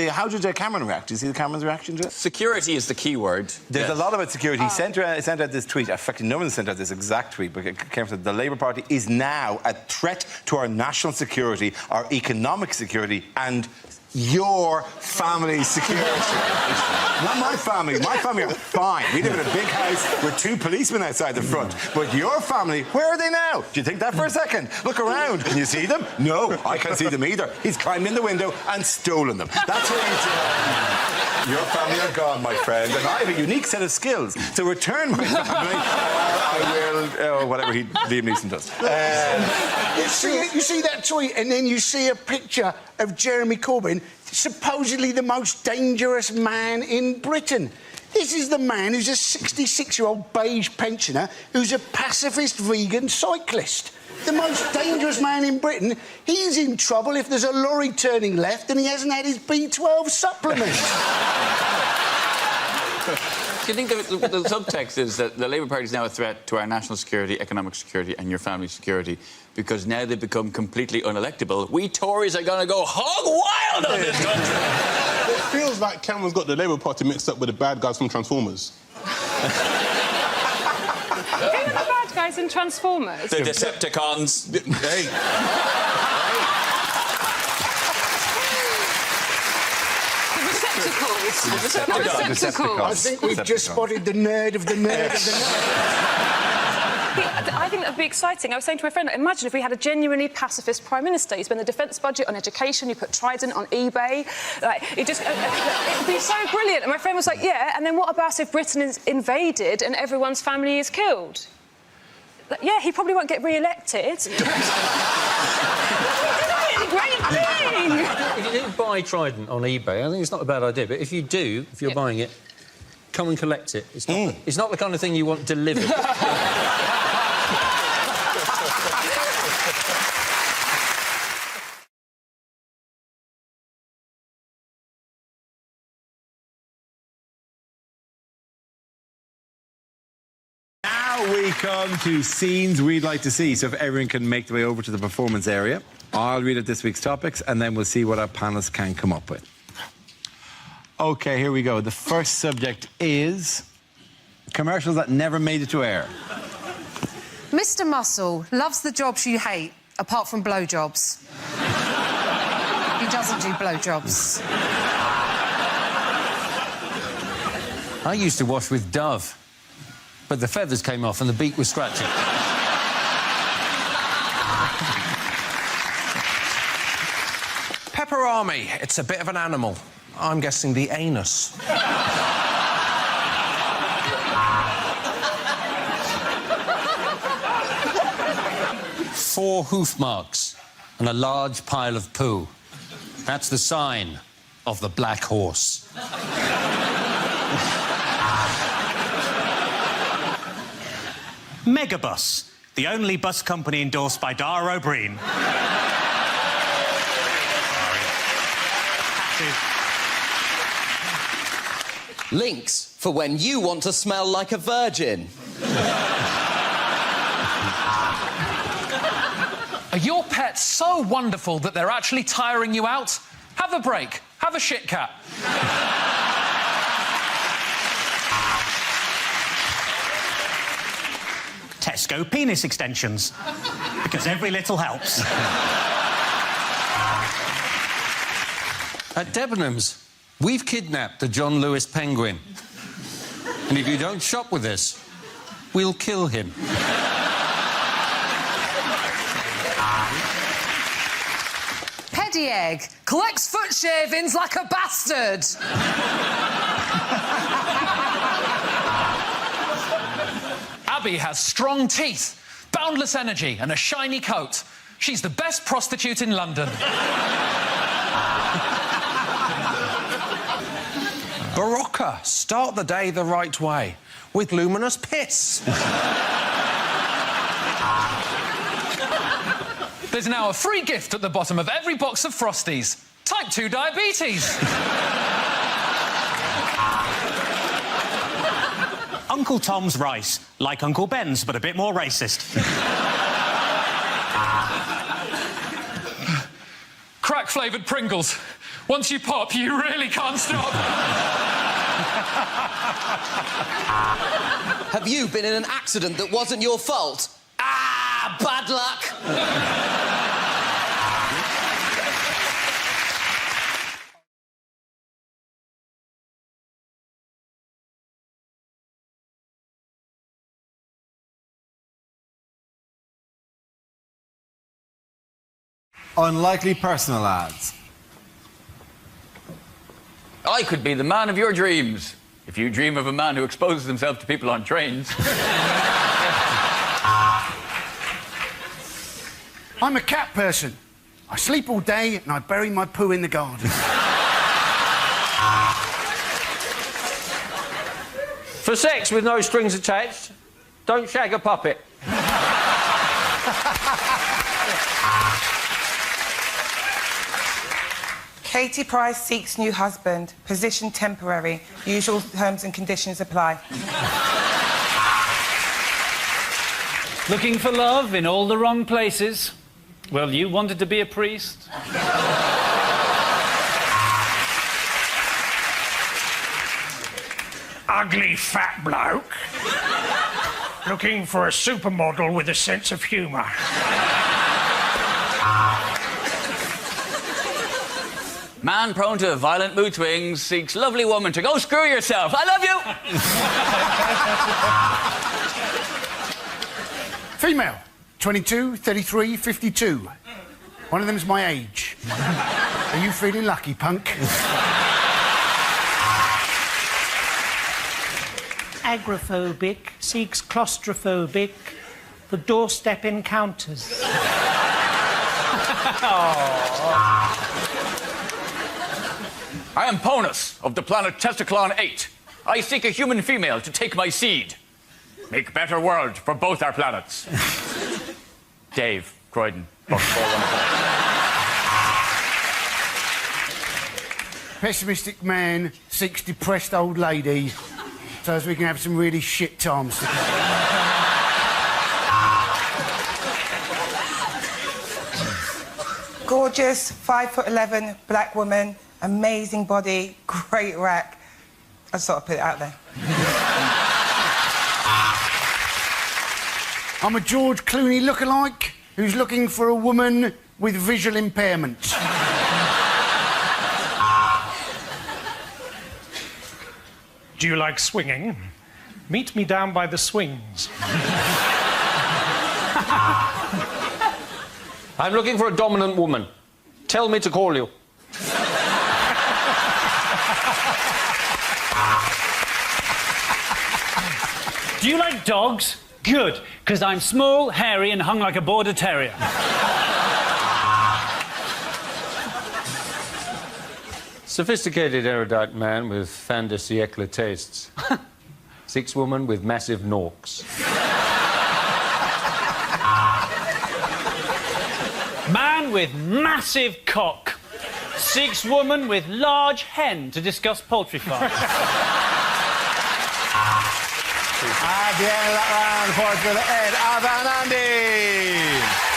How did Cameron react? Do you see the Cameron's reaction to it? Security is the key word. There's a lot about security. He sent out this tweet. In fact, no one sent out this exact tweet, but Cameron said the Labour Party is now a threat to our national security, our economic security, and your family's security. Not my family. My family are fine. We live in a big house with 2 policemen outside the front. But your family, where are they now? Do you think that for a second? Look around. Can you see them? No, I can't see them either. He's climbed in the window and stolen them. That's what he's doing. Your family are gone, my friend, and I have a unique set of skills to return my family. I will, whatever Liam Neeson does. You see that tweet, and then you see a picture of Jeremy Corbyn, supposedly the most dangerous man in Britain. This is the man who's a 66-year-old beige pensioner who's a pacifist vegan cyclist. The most dangerous man in Britain. He's in trouble if there's a lorry turning left and he hasn't had his B12 supplement. Do you think the subtext is that the Labour Party is now a threat to our national security, economic security and your family's security because now they've become completely unelectable? We Tories are going to go hog wild on this country! It feels like Cameron's got the Labour Party mixed up with the bad guys from Transformers. Who are the bad guys in Transformers? The Decepticons. Hey. The Receptacles. I think we've just spotted the nerd of the nerd of the nerd. I think that would be exciting. I was saying to my friend, imagine if we had a genuinely pacifist Prime Minister. You spend the defence budget on education, you put Trident on eBay. Like, it would be so brilliant. And my friend was like, yeah, and then what about if Britain is invaded and everyone's family is killed? Like, yeah, he probably won't get re-elected. If you do buy Trident on eBay, I think it's not a bad idea, but if you do, if you're buying it, come and collect it. It's not the kind of thing you want delivered. Now we come to scenes we'd like to see. So if everyone can make their way over to the performance area, I'll read out this week's topics and then we'll see what our panelists can come up with. OK, here we go. The first subject is commercials that never made it to air. Mr. Muscle loves the jobs you hate, apart from blowjobs. He doesn't do blowjobs. I used to wash with Dove, but the feathers came off and the beak was scratchy. Pepperami. It's a bit of an animal. I'm guessing the anus. 4 hoof marks and a large pile of poo. That's the sign of the black horse. Megabus, the only bus company endorsed by Dara O'Brien. Links for when you want to smell like a virgin. Are your pets so wonderful that they're actually tiring you out? Have a break. Have a shit cat. Tesco penis extensions. Because every little helps. At Debenhams, we've kidnapped the John Lewis penguin. And if you don't shop with us, we'll kill him. Egg collects foot shavings like a bastard. Abby has strong teeth, boundless energy and a shiny coat. She's the best prostitute in London. Barocca. Start the day the right way with luminous piss. There's now a free gift at the bottom of every box of Frosties. Type 2 diabetes. Uncle Tom's rice, like Uncle Ben's, but a bit more racist. Crack-flavoured Pringles. Once you pop, you really can't stop. Have you been in an accident that wasn't your fault? Ah, bad luck! Unlikely personal ads. I could be the man of your dreams. If you dream of a man who exposes himself to people on trains. I'm a cat person. I sleep all day and I bury my poo in the garden. For sex with no strings attached, don't shag a puppet. Katie Price seeks new husband. Position temporary. Usual terms and conditions apply. Looking for love in all the wrong places? Well, you wanted to be a priest. Ugly fat bloke. Looking for a supermodel with a sense of humour. Man prone to violent mood swings seeks lovely woman to go screw yourself. I love you! Female, 22, 33, 52. One of them's my age. Are you feeling lucky, punk? Agoraphobic seeks claustrophobic for doorstep encounters. I am Ponus of the planet Testiclon 8. I seek a human female to take my seed. Make better world for both our planets. Dave, Croydon, box 414. Pessimistic man seeks depressed old lady so as we can have some really shit times together. Gorgeous, 5'11", black woman, amazing body, great rack. I just thought I'd put it out there. I'm a George Clooney lookalike who's looking for a woman with visual impairment. Do you like swinging? Meet me down by the swings. I'm looking for a dominant woman. Tell me to call you. Do you like dogs? Good, because I'm small, hairy, and hung like a border terrier. Sophisticated, erudite man with fin de siècle tastes. 6 women with massive norks. Man with massive cock. 6 women with large hen to discuss poultry farms. At the end of that round, points for Ed, Ava and Andy.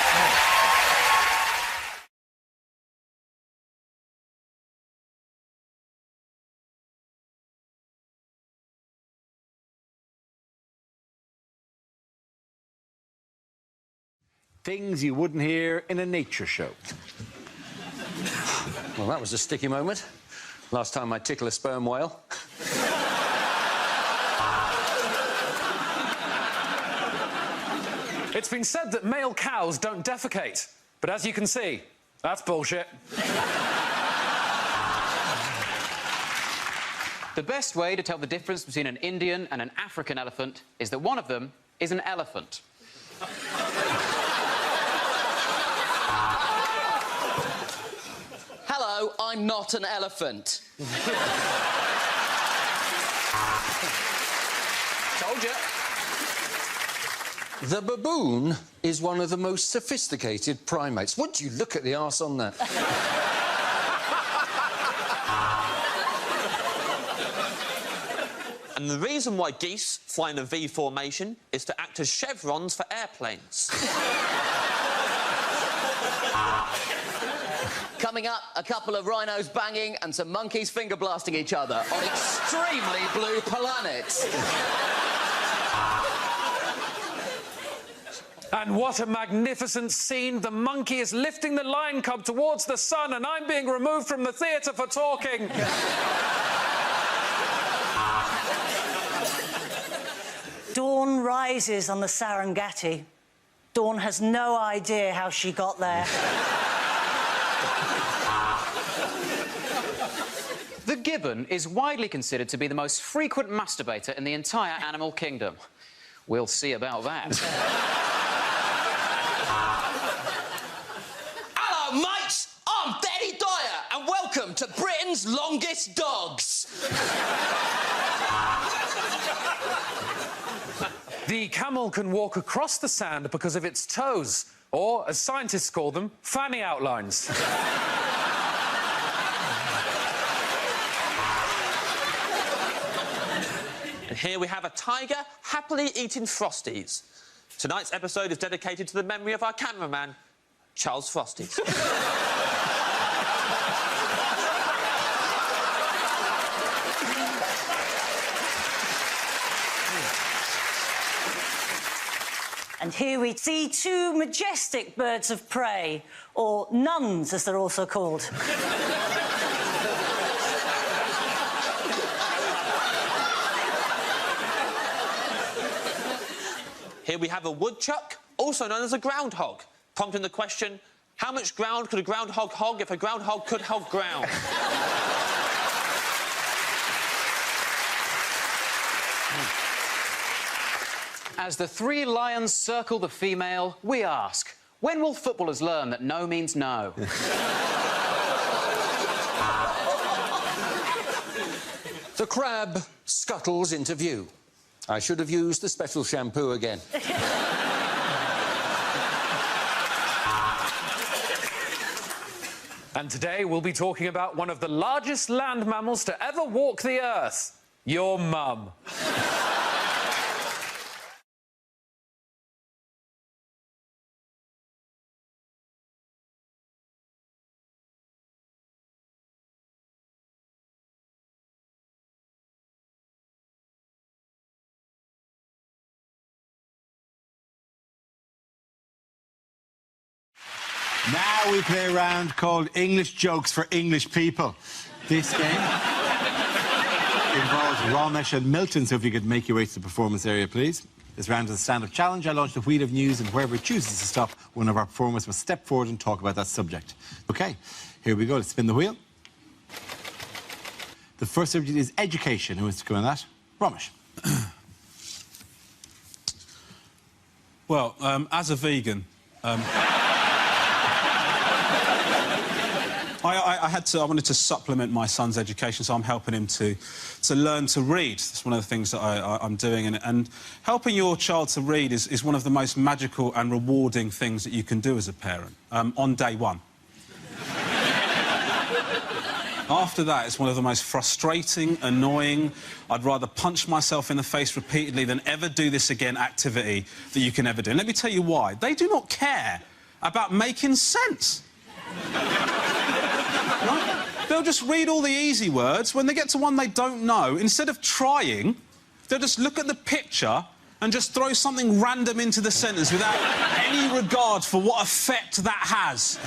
Things you wouldn't hear in a nature show. Well, that was a sticky moment. Last time I tickle a sperm whale. It's been said that male cows don't defecate, but as you can see, that's bullshit. The best way to tell the difference between an Indian and an African elephant is that one of them is an elephant. Hello, I'm not an elephant. Told you. The baboon is one of the most sophisticated primates. Would you look at the arse on that? And the reason why geese fly in a V formation is to act as chevrons for airplanes. Coming up, a couple of rhinos banging and some monkeys finger blasting each other on extremely blue planets. And what a magnificent scene. The monkey is lifting the lion cub towards the sun and I'm being removed from the theatre for talking. Dawn rises on the Serengeti. Dawn has no idea how she got there. The gibbon is widely considered to be the most frequent masturbator in the entire animal kingdom. We'll see about that. Hello, mates! I'm Daddy Dyer, and welcome to Britain's longest dogs. The camel can walk across the sand because of its toes, or, as scientists call them, fanny outlines. And here we have a tiger happily eating Frosties. Tonight's episode is dedicated to the memory of our cameraman, Charles Frosties. And here we see 2 majestic birds of prey, or nuns, as they're also called. Here we have a woodchuck, also known as a groundhog, prompting the question, how much ground could a groundhog hog if a groundhog could hog ground? As the 3 lions circle the female, we ask, when will footballers learn that no means no? The crab scuttles into view. I should have used the special shampoo again. And today we'll be talking about one of the largest land mammals to ever walk the earth. Your mum. Now we play a round called English Jokes for English People. This game... involves Ramesh and Milton, so if you could make your way to the performance area, please. This round is a stand-up challenge. I launched the wheel of news, and whoever chooses to stop, one of our performers must step forward and talk about that subject. OK, here we go. Let's spin the wheel. The first subject is education. Who wants to go on that? Ramesh. Well, as a vegan, I wanted to supplement my son's education, so I'm helping him to learn to read. That's one of the things that I'm doing, and helping your child to read is one of the most magical and rewarding things that you can do as a parent, on day one. After that, it's one of the most frustrating, annoying, I'd rather punch myself in the face repeatedly than ever do this again activity that you can ever do. And let me tell you why. They do not care about making sense. Right? They'll just read all the easy words. When they get to one they don't know, instead of trying, they'll just look at the picture and just throw something random into the sentence without any regard for what effect that has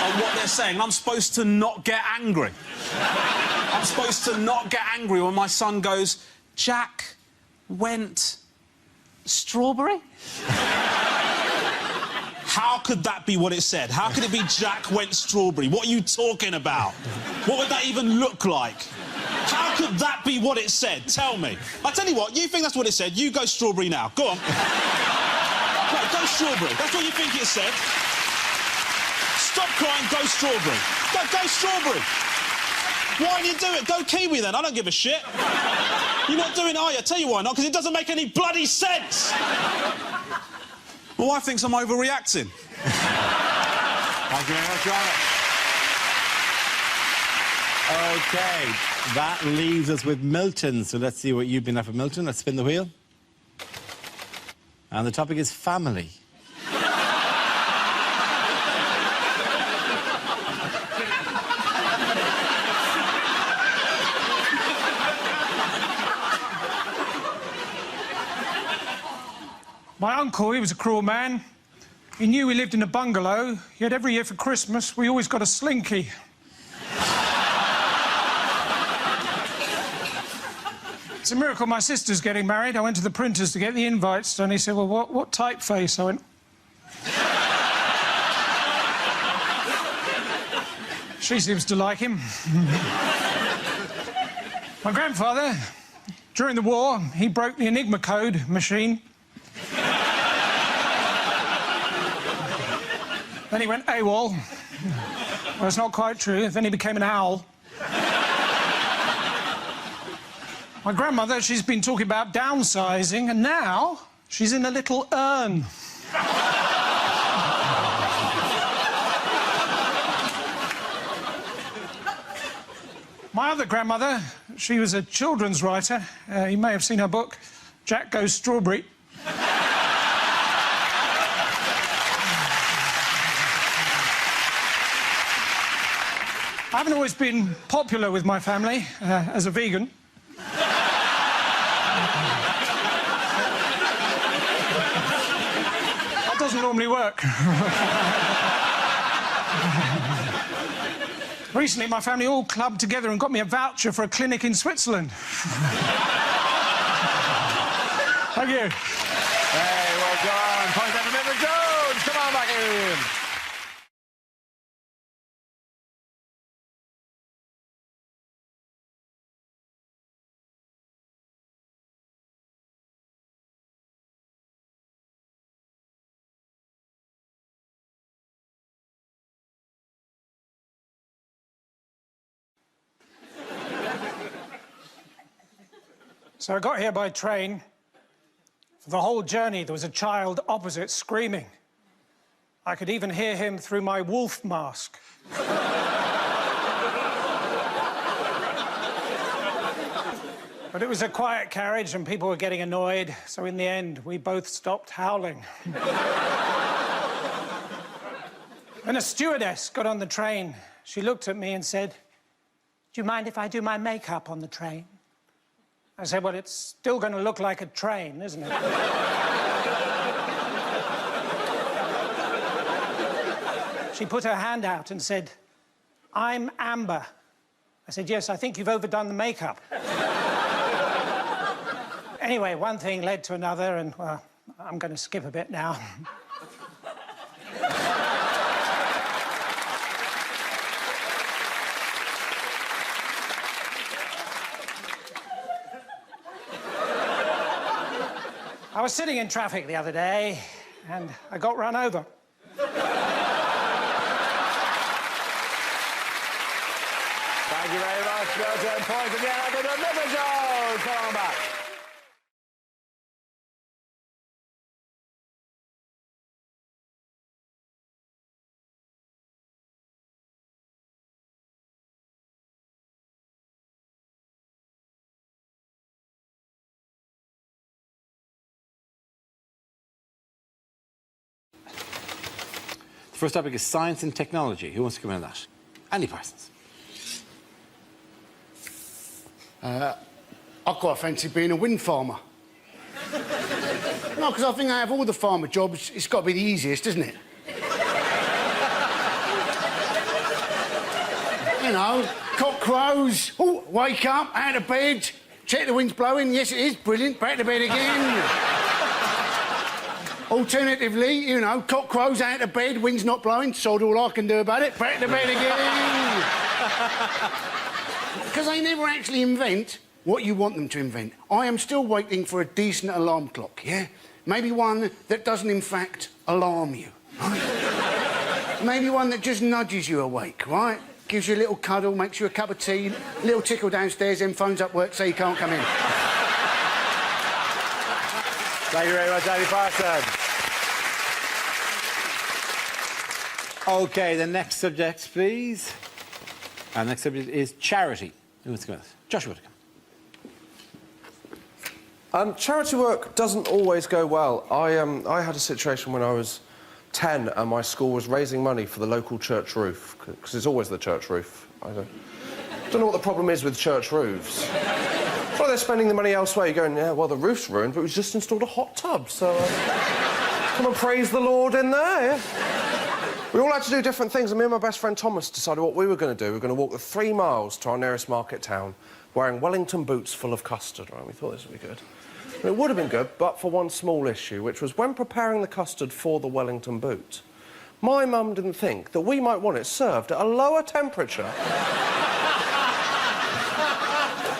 on what they're saying. And I'm supposed to not get angry. I'm supposed to not get angry when my son goes, Jack went strawberry? How could that be what it said? How could it be Jack went strawberry? What are you talking about? What would that even look like? How could that be what it said? Tell me. I tell you what, you think that's what it said, you go strawberry now. Go on. No, go strawberry. That's what you think it said. Stop crying, go strawberry. Go strawberry. Why do you do it? Go kiwi then, I don't give a shit. You're not doing it, are you? I tell you why not, because it doesn't make any bloody sense. My wife thinks I'm overreacting. Thank you very much, Robert. OK, that leaves us with Milton. So let's see what you've been at for Milton. Let's spin the wheel. And the topic is family. My uncle, he was a cruel man. He knew we lived in a bungalow, yet every year for Christmas we always got a slinky. It's a miracle my sister's getting married. I went to the printers to get the invites done. He said, well, what typeface? I went... She seems to like him. My grandfather, during the war, he broke the Enigma code machine. Then he went AWOL. Well, it's not quite true. Then he became an owl. My grandmother, she's been talking about downsizing, and now she's in a little urn. My other grandmother, she was a children's writer. You may have seen her book, Jack Goes Strawberry. I haven't always been popular with my family as a vegan. That doesn't normally work. Recently, my family all clubbed together and got me a voucher for a clinic in Switzerland. Thank you. Hey, well done. Point down for Mr. Jones. Come on back in. So I got here by train. For the whole journey, there was a child opposite screaming. I could even hear him through my wolf mask. But it was a quiet carriage and people were getting annoyed, so in the end, we both stopped howling. When a stewardess got on the train, she looked at me and said, "Do you mind if I do my makeup on the train?" I said, well, it's still going to look like a train, isn't it? She put her hand out and said, "I'm Amber." I said, "Yes, I think you've overdone the makeup." Anyway, one thing led to another, and, well, I'm going to skip a bit now. I was sitting in traffic the other day, and I got run over. Thank you very much. Well done. Points again. I did another job. Come on back. The first topic is science and technology. Who wants to come in on that? Andy Parsons. I quite fancy being a wind farmer. No, because I think out of all the farmer jobs, it's got to be the easiest, isn't it? You know, cock crows, oh, wake up, out of bed, check the wind's blowing, yes it is, brilliant, back to bed again. Alternatively, you know, cock crows, out of bed, wind's not blowing, sod all I can do about it, back to bed again. Because they never actually invent what you want them to invent. I am still waiting for a decent alarm clock, yeah? Maybe one that doesn't, in fact, alarm you, right? Maybe one that just nudges you awake, right? Gives you a little cuddle, makes you a cup of tea, a little tickle downstairs, then phones up work, so you can't come in. Thank you very much, Andy Parsons. OK, the next subject, please. Our next subject is charity. Who wants to go with us? Joshua Whittaker. Charity work doesn't always go well. I had a situation when I was 10 and my school was raising money for the local church roof, because it's always the church roof. I don't know what the problem is with church roofs. Well, they're spending the money elsewhere. You're going, yeah, well, the roof's ruined, but we've just installed a hot tub, so come and praise the Lord in there, yeah? We all had to do different things, and me and my best friend Thomas decided what we were going to do. We were going to walk the 3 miles to our nearest market town, wearing Wellington boots full of custard, right? We thought this would be good. And it would have been good, but for one small issue, which was when preparing the custard for the Wellington boot, my mum didn't think that we might want it served at a lower temperature.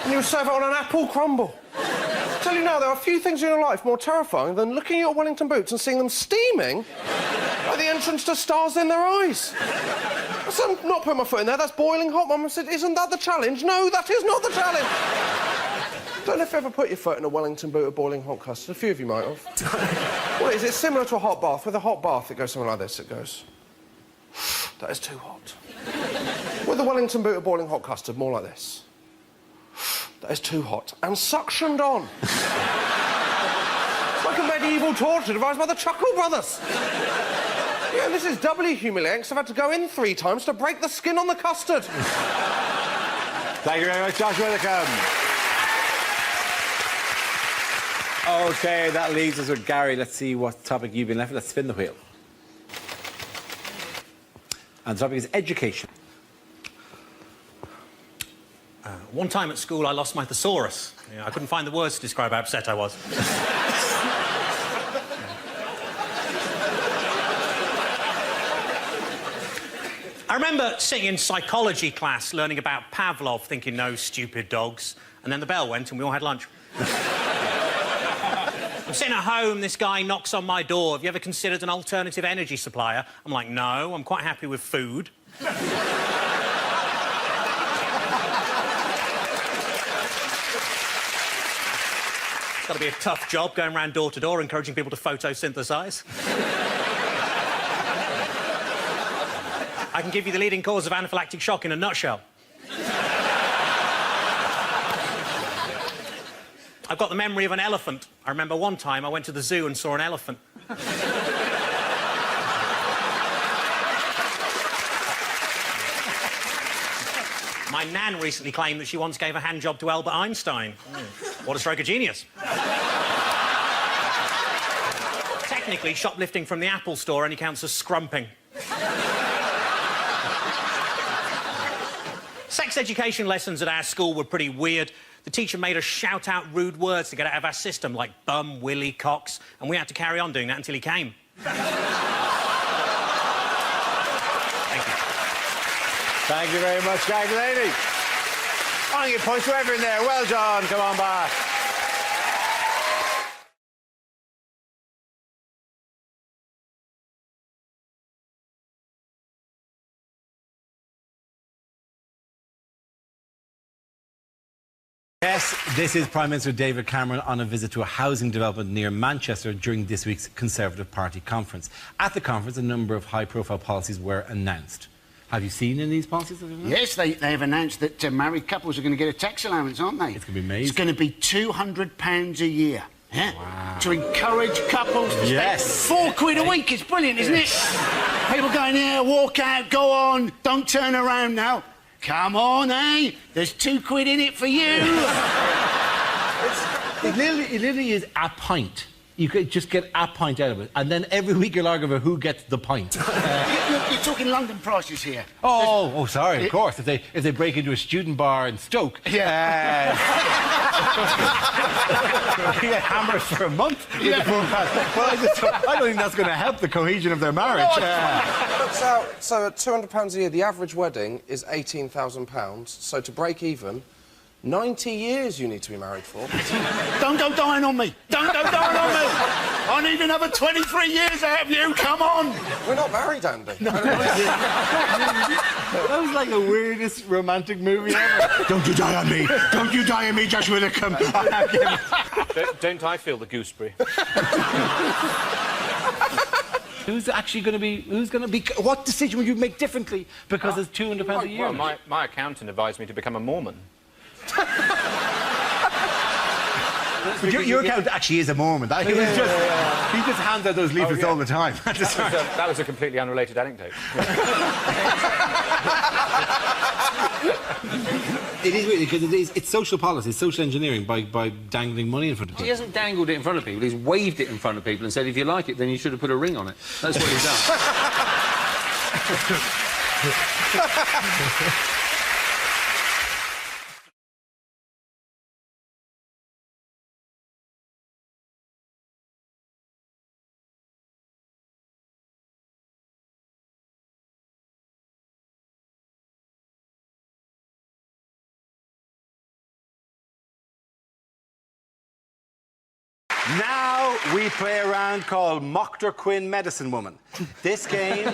And you would serve it on an apple crumble. I tell you now, there are few things in your life more terrifying than looking at your Wellington boots and seeing them steaming by the entrance to stars in their eyes. So I'm not putting my foot in there, that's boiling hot. Mum said, isn't that the challenge? No, that is not the challenge. Don't know if you ever put your foot in a Wellington boot of boiling hot custard. A few of you might have. What is it? Similar to a hot bath. With a hot bath, it goes something like this. It goes... That is too hot. With a Wellington boot of boiling hot custard, more like this. That is too hot. And suctioned on. Like a medieval torture devised by the Chuckle Brothers. Yeah, and this is doubly humiliating, because I've had to go in 3 times to break the skin on the custard. Thank you very much, Joshua Whittaker. OK, that leaves us with Gary. Let's see what topic you've been left with. Let's spin the wheel. And the topic is education. One time at school, I lost my thesaurus. I couldn't find the words to describe how upset I was. I remember sitting in psychology class, learning about Pavlov, thinking, no stupid dogs. And then the bell went and we all had lunch. I'm sitting at home, this guy knocks on my door. Have you ever considered an alternative energy supplier? I'm like, no, I'm quite happy with food. It's got to be a tough job going around door to door encouraging people to photosynthesize. I can give you the leading cause of anaphylactic shock in a nutshell. I've got the memory of an elephant. I remember one time I went to the zoo and saw an elephant. My nan recently claimed that she once gave a hand job to Albert Einstein. What a stroke of genius. Technically, shoplifting from the Apple store only counts as scrumping. Sex education lessons at our school were pretty weird. The teacher made us shout out rude words to get out of our system, like bum, willy, cocks, and we had to carry on doing that until he came. Thank you. Thank you very much, young lady. I want to give points to everyone there. Well done. Come on back. Yes, this is Prime Minister David Cameron on a visit to a housing development near Manchester during this week's Conservative Party conference. At the conference, a number of high-profile policies were announced. Have you seen any of these policies? Yes, they've announced that married couples are going to get a tax allowance, aren't they? It's going to be amazing. It's going to be £200 a year. Yeah? Wow. To encourage couples to yes. spend £4 a week. It's brilliant, isn't it? People going, yeah, walk out, go on, don't turn around now. Come on, eh? There's £2 in it for you. It literally is a pint. You could just get a pint out of it, and then every week you'll argue about who gets the pint. You're talking London prices here. Oh, sorry, of course. If they break into a student bar in Stoke, yeah. you get hammered for a month. Yeah. Well, I don't think that's going to help the cohesion of their marriage. So at £200 a year, the average wedding is £18,000. So to break even, 90 years you need to be married for. Don't go dying on me. Don't go dying on me. I need another 23 years out of you. Come on. We're not married, Andy. No. That was like the weirdest romantic movie ever. Don't you die on me. Don't you die on me, Josh Widdicombe. Don't I feel the gooseberry? Who's actually going to be... What decision would you make differently because there's £200 a year? Well, my accountant advised me to become a Mormon. Your accountant actually is a Mormon. He just hands out those leaflets all the time. That was a completely unrelated anecdote. It is weird because it's social policy, social engineering by dangling money in front of people. He hasn't dangled it in front of people, he's waved it in front of people and said, if you like it, then you should have put a ring on it. That's what he's done. Now we play a round called Mocked or Quinn Medicine Woman. This game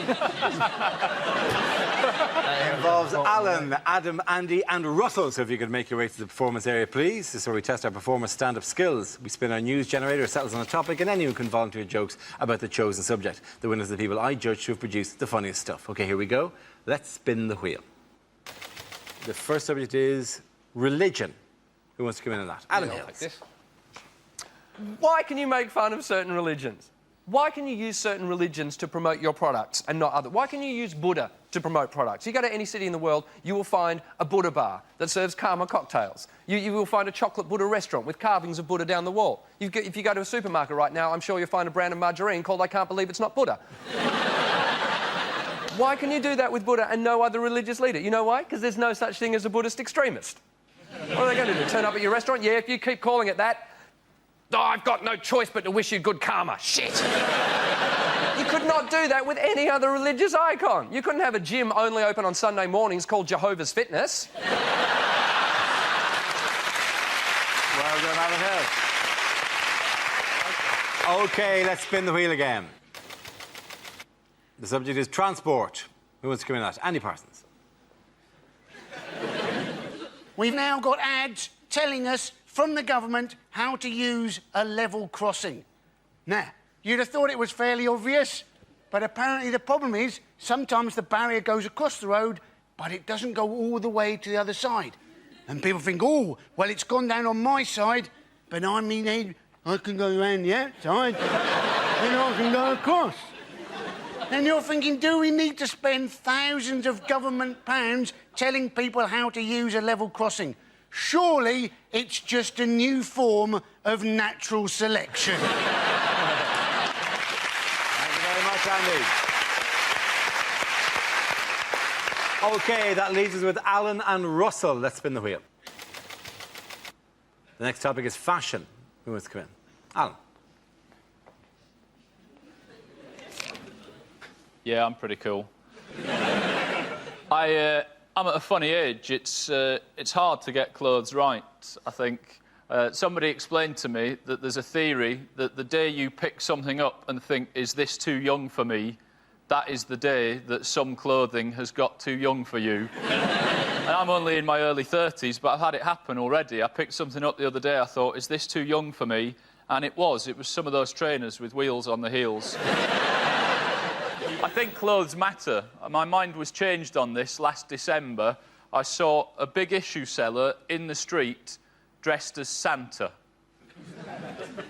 involves Alan, Adam, Andy and Russell. So if you could make your way to the performance area, please. This is where we test our performers' stand-up skills. We spin our news generator, settles on a topic, and anyone can volunteer jokes about the chosen subject. The winners are the people I judge to have produced the funniest stuff. OK, here we go. Let's spin the wheel. The first subject is religion. Who wants to come in on that? Adam Hills. Like this. Why can you make fun of certain religions? Why can you use certain religions to promote your products and not other? Why can you use Buddha to promote products? You go to any city in the world, you will find a Buddha bar that serves Karma cocktails. You will find a chocolate Buddha restaurant with carvings of Buddha down the wall. If you go to a supermarket right now, I'm sure you'll find a brand of margarine called I Can't Believe It's Not Buddha. Why can you do that with Buddha and no other religious leader? You know why? Because there's no such thing as a Buddhist extremist. What are they going to do? Turn up at your restaurant? Yeah, if you keep calling it that, oh, I've got no choice but to wish you good karma. Shit. You could not do that with any other religious icon. You couldn't have a gym only open on Sunday mornings called Jehovah's Fitness. Well done, Alan Hill. OK, let's spin the wheel again. The subject is transport. Who wants to come in on that? Andy Parsons. We've now got ads telling us from the government how to use a level crossing. Now, you'd have thought it was fairly obvious, but apparently the problem is sometimes the barrier goes across the road, but it doesn't go all the way to the other side. And people think, oh, well, it's gone down on my side, but I mean, I can go around the outside, and I can go across. And you're thinking, do we need to spend thousands of government pounds telling people how to use a level crossing? Surely it's just a new form of natural selection. Thank you very much, Andy. OK, that leaves us with Alan and Russell. Let's spin the wheel. The next topic is fashion. Who wants to come in? Alan. Yeah, I'm pretty cool. I'm at a funny age. It's hard to get clothes right, I think. Somebody explained to me that there's a theory that the day you pick something up and think, is this too young for me, that is the day that some clothing has got too young for you. And I'm only in my early 30s, but I've had it happen already. I picked something up the other day, I thought, is this too young for me? And it was. It was some of those trainers with wheels on the heels. I think clothes matter. My mind was changed on this last December. I saw a big issue seller in the street dressed as Santa.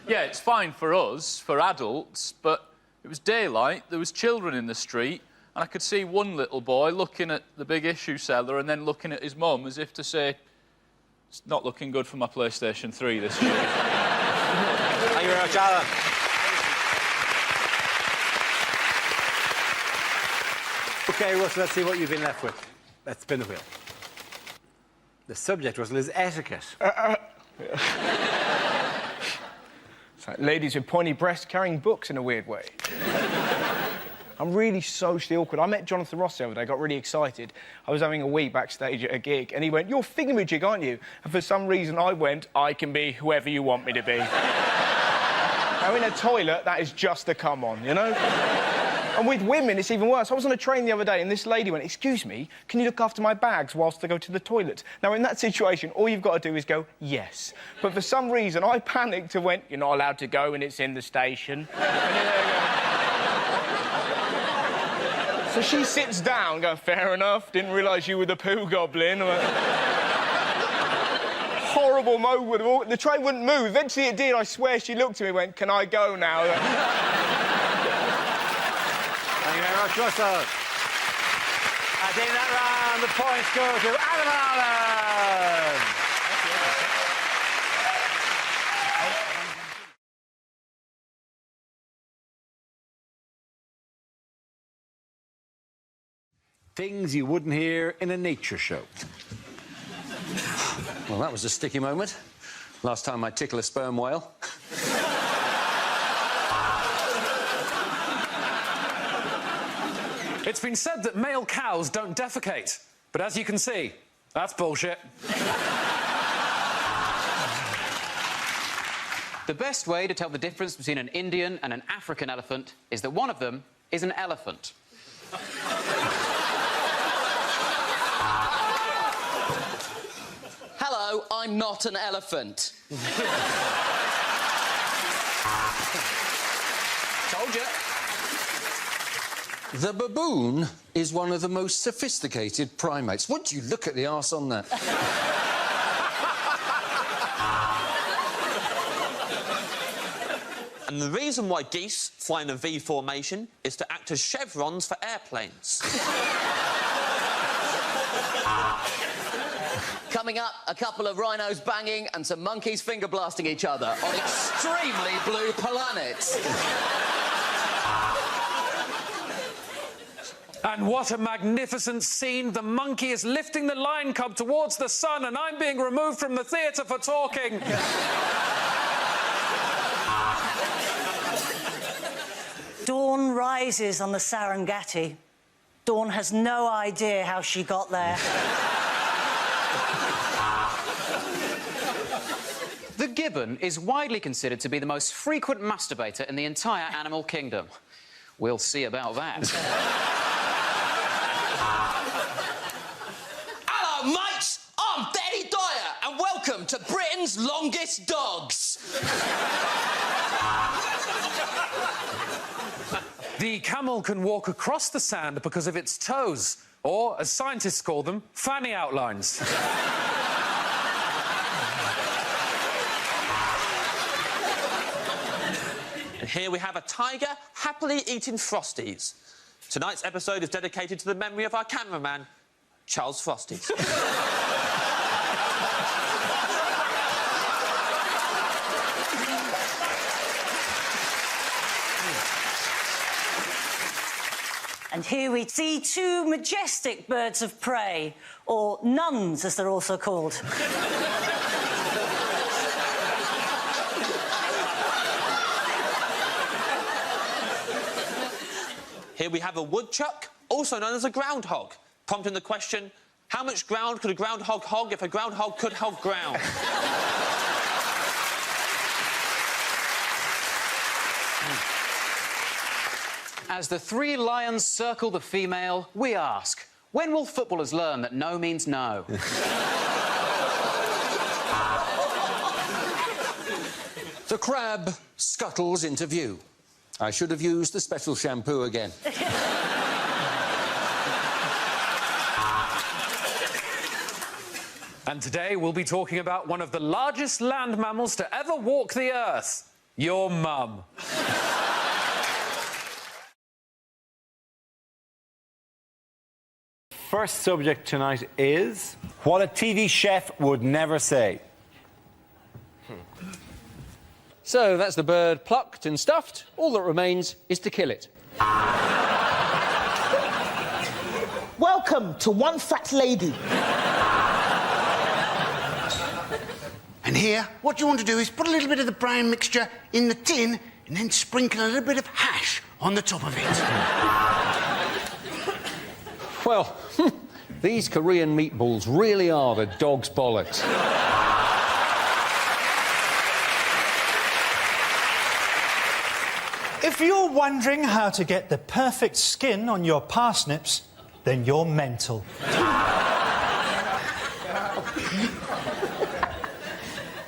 Yeah, it's fine for us, for adults, but it was daylight, there was children in the street, and I could see one little boy looking at the big issue seller and then looking at his mum as if to say, it's not looking good for my PlayStation 3 this year. Thank you very much, Alan. OK, Russell, let's see what you've been left with. Let's spin the wheel. The subject, Russell, is etiquette. It's like ladies with pointy breasts carrying books in a weird way. I'm really socially awkward. I met Jonathan Ross the other day, got really excited. I was having a wee backstage at a gig, and he went, "You're thingamajig, aren't you?" And for some reason, I went, "I can be whoever you want me to be." Now, in a toilet, that is just a come on, you know? And with women, it's even worse. I was on a train the other day, and this lady went, "Excuse me, can you look after my bags whilst I go to the toilet?" Now, in that situation, all you've got to do is go, "Yes." But for some reason, I panicked and went, "You're not allowed to go, and it's in the station." So she sits down, going, "Fair enough, didn't realise you were the poo goblin." Horrible moment. The train wouldn't move. Eventually it did. I swear she looked at me and went, "Can I go now?" Thank you very much, Russell. And in that round, the points go to Alan Allen. Things you wouldn't hear in a nature show. Well, that was a sticky moment. Last time I tickle a sperm whale. It's been said that male cows don't defecate, but as you can see, that's bullshit. The best way to tell the difference between an Indian and an African elephant is that one of them is an elephant. Hello, I'm not an elephant. Told you. The baboon is one of the most sophisticated primates. Would you look at the arse on that? And the reason why geese fly in a V formation is to act as chevrons for airplanes. Coming up, a couple of rhinos banging and some monkeys finger blasting each other on extremely blue planets. And what a magnificent scene. The monkey is lifting the lion cub towards the sun, and I'm being removed from the theatre for talking. Dawn rises on the Serengeti. Dawn has no idea how she got there. The gibbon is widely considered to be the most frequent masturbator in the entire animal kingdom. We'll see about that. Hello, mates! I'm Daddy Dyer, and welcome to Britain's longest dogs. The camel can walk across the sand because of its toes, or, as scientists call them, fanny outlines. And here we have a tiger happily eating Frosties. Tonight's episode is dedicated to the memory of our cameraman, Charles Frosties. And here we see two majestic birds of prey, or nuns, as they're also called. Here we have a woodchuck, also known as a groundhog, prompting the question, how much ground could a groundhog hog if a groundhog could hog ground? As the three lions circle the female, we ask, when will footballers learn that no means no? The crab scuttles into view. I should have used the special shampoo again. And today we'll be talking about one of the largest land mammals to ever walk the earth, your mum. First subject tonight is what a TV chef would never say. So that's the bird plucked and stuffed. All that remains is to kill it. Welcome to One Fat Lady. And here, what you want to do is put a little bit of the brown mixture in the tin and then sprinkle a little bit of hash on the top of it. Well, these Korean meatballs really are the dog's bollocks. If you're wondering how to get the perfect skin on your parsnips, then you're mental.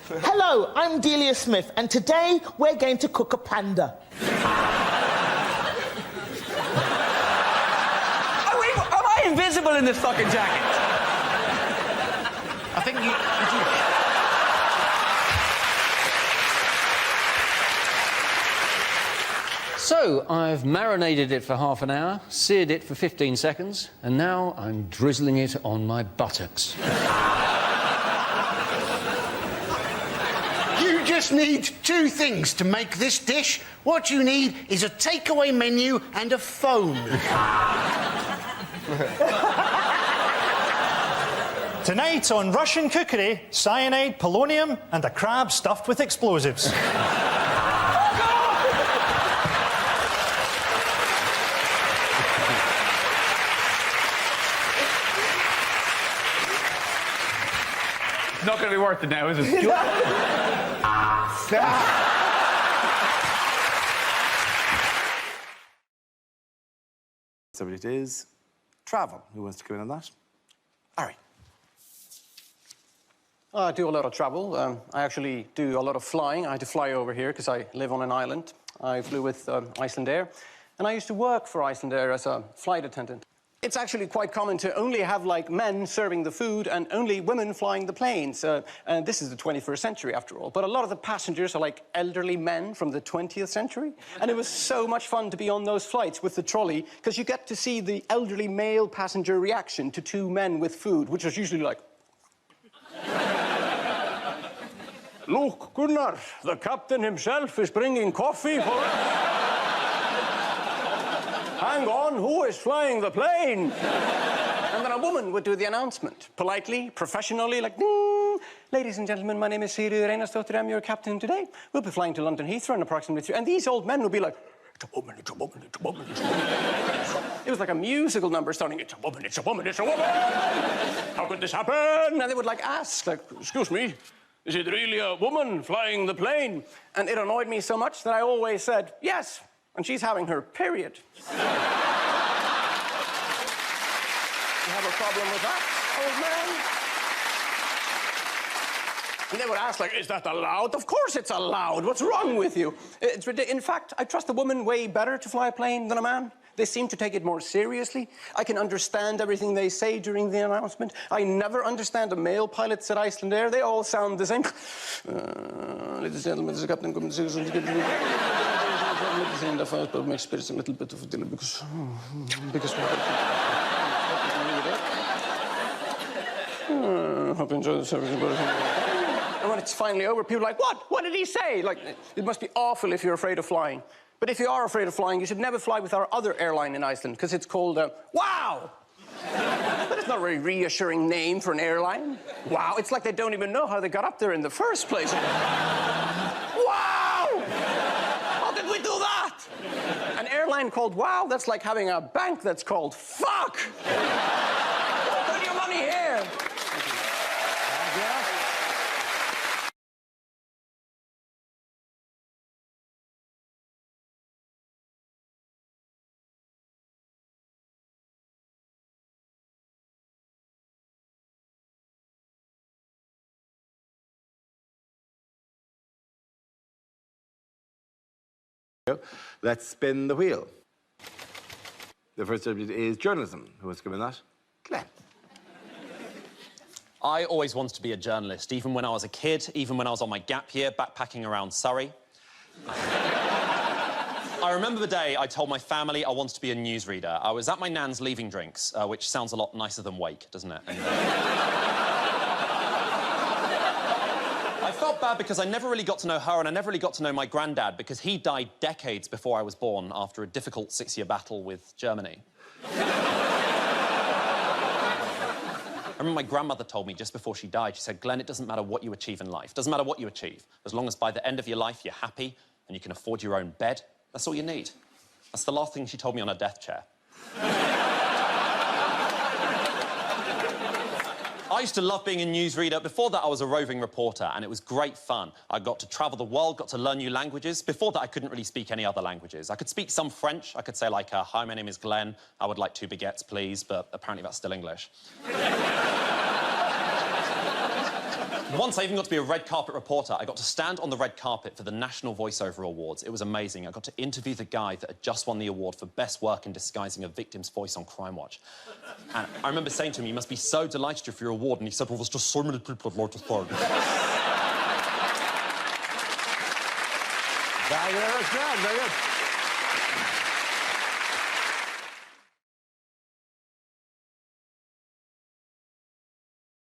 Hello, I'm Delia Smith, and today we're going to cook a panda. Am I invisible in this fucking jacket? I think you... So, I've marinated it for half an hour, seared it for 15 seconds, and now I'm drizzling it on my buttocks. You just need two things to make this dish. What you need is a takeaway menu and a phone. Tonight on Russian Cookery, cyanide, polonium, and a crab stuffed with explosives. It's not going to be worth it now, is it? Subject is travel. Who wants to come in on that? Ari. I do a lot of travel. I actually do a lot of flying. I had to fly over here because I live on an island. I flew with Icelandair, and I used to work for Icelandair as a flight attendant. It's actually quite common to only have, like, men serving the food and only women flying the planes. And this is the 21st century, after all. But a lot of the passengers are, like, elderly men from the 20th century. And it was so much fun to be on those flights with the trolley, because you get to see the elderly male passenger reaction to two men with food, which was usually like... Look, Gunnar, the captain himself is bringing coffee for us. Hang on, who is flying the plane? And then a woman would do the announcement, politely, professionally, like, ladies and gentlemen, my name is Sigríður Einarsdóttir, I'm your captain today. We'll be flying to London Heathrow in approximately 3... And these old men would be like, it's a woman, it's a woman, it's a woman, it's a woman. It was like a musical number starting, it's a woman, it's a woman, it's a woman. How could this happen? And they would, like, ask, like, excuse me, is it really a woman flying the plane? And it annoyed me so much that I always said, yes. And she's having her period. You have a problem with that, old man? And they would ask, like, is that allowed? Of course it's allowed. What's wrong with you? It's ridiculous. In fact, I trust a woman way better to fly a plane than a man. They seem to take it more seriously. I can understand everything they say during the announcement. I never understand the male pilots at Icelandair. They all sound the same. Ladies and gentlemen, this is Captain Corbyn. The first but may experience a little bit of a delay because hope you enjoy the service. And when it's finally over, people are like, what? What did he say? Like, it must be awful if you're afraid of flying. But if you are afraid of flying, you should never fly with our other airline in Iceland, because it's called WOW! But it's not a very reassuring name for an airline. Wow, it's like they don't even know how they got up there in the first place. Wow! How did we do that? An airline called WOW, that's like having a bank that's called fuck! Put your money here! Let's spin the wheel. The first subject is journalism. Who was given that? Glenn. I always wanted to be a journalist, even when I was a kid, even when I was on my gap year backpacking around Surrey. I remember the day I told my family I wanted to be a newsreader. I was at my nan's leaving drinks, which sounds a lot nicer than wake, doesn't it? I felt bad because I never really got to know her, and I never really got to know my granddad because he died decades before I was born after a difficult 6-year battle with Germany. I remember my grandmother told me just before she died, she said, Glenn, it doesn't matter what you achieve in life. It doesn't matter what you achieve. As long as by the end of your life you're happy and you can afford your own bed, that's all you need. That's the last thing she told me on her death chair. I used to love being a newsreader. Before that, I was a roving reporter, and it was great fun. I got to travel the world, got to learn new languages. Before that, I couldn't really speak any other languages. I could speak some French. I could say, like, hi, my name is Glenn. I would like 2 baguettes, please, but apparently that's still English. Once I even got to be a red carpet reporter. I got to stand on the red carpet for the National Voiceover Awards. It was amazing. I got to interview the guy that had just won the award for best work in disguising a victim's voice on Crime Watch. And I remember saying to him, you must be so delighted for your award, and he said, well, there's just so many people I'd like to thank. Very good.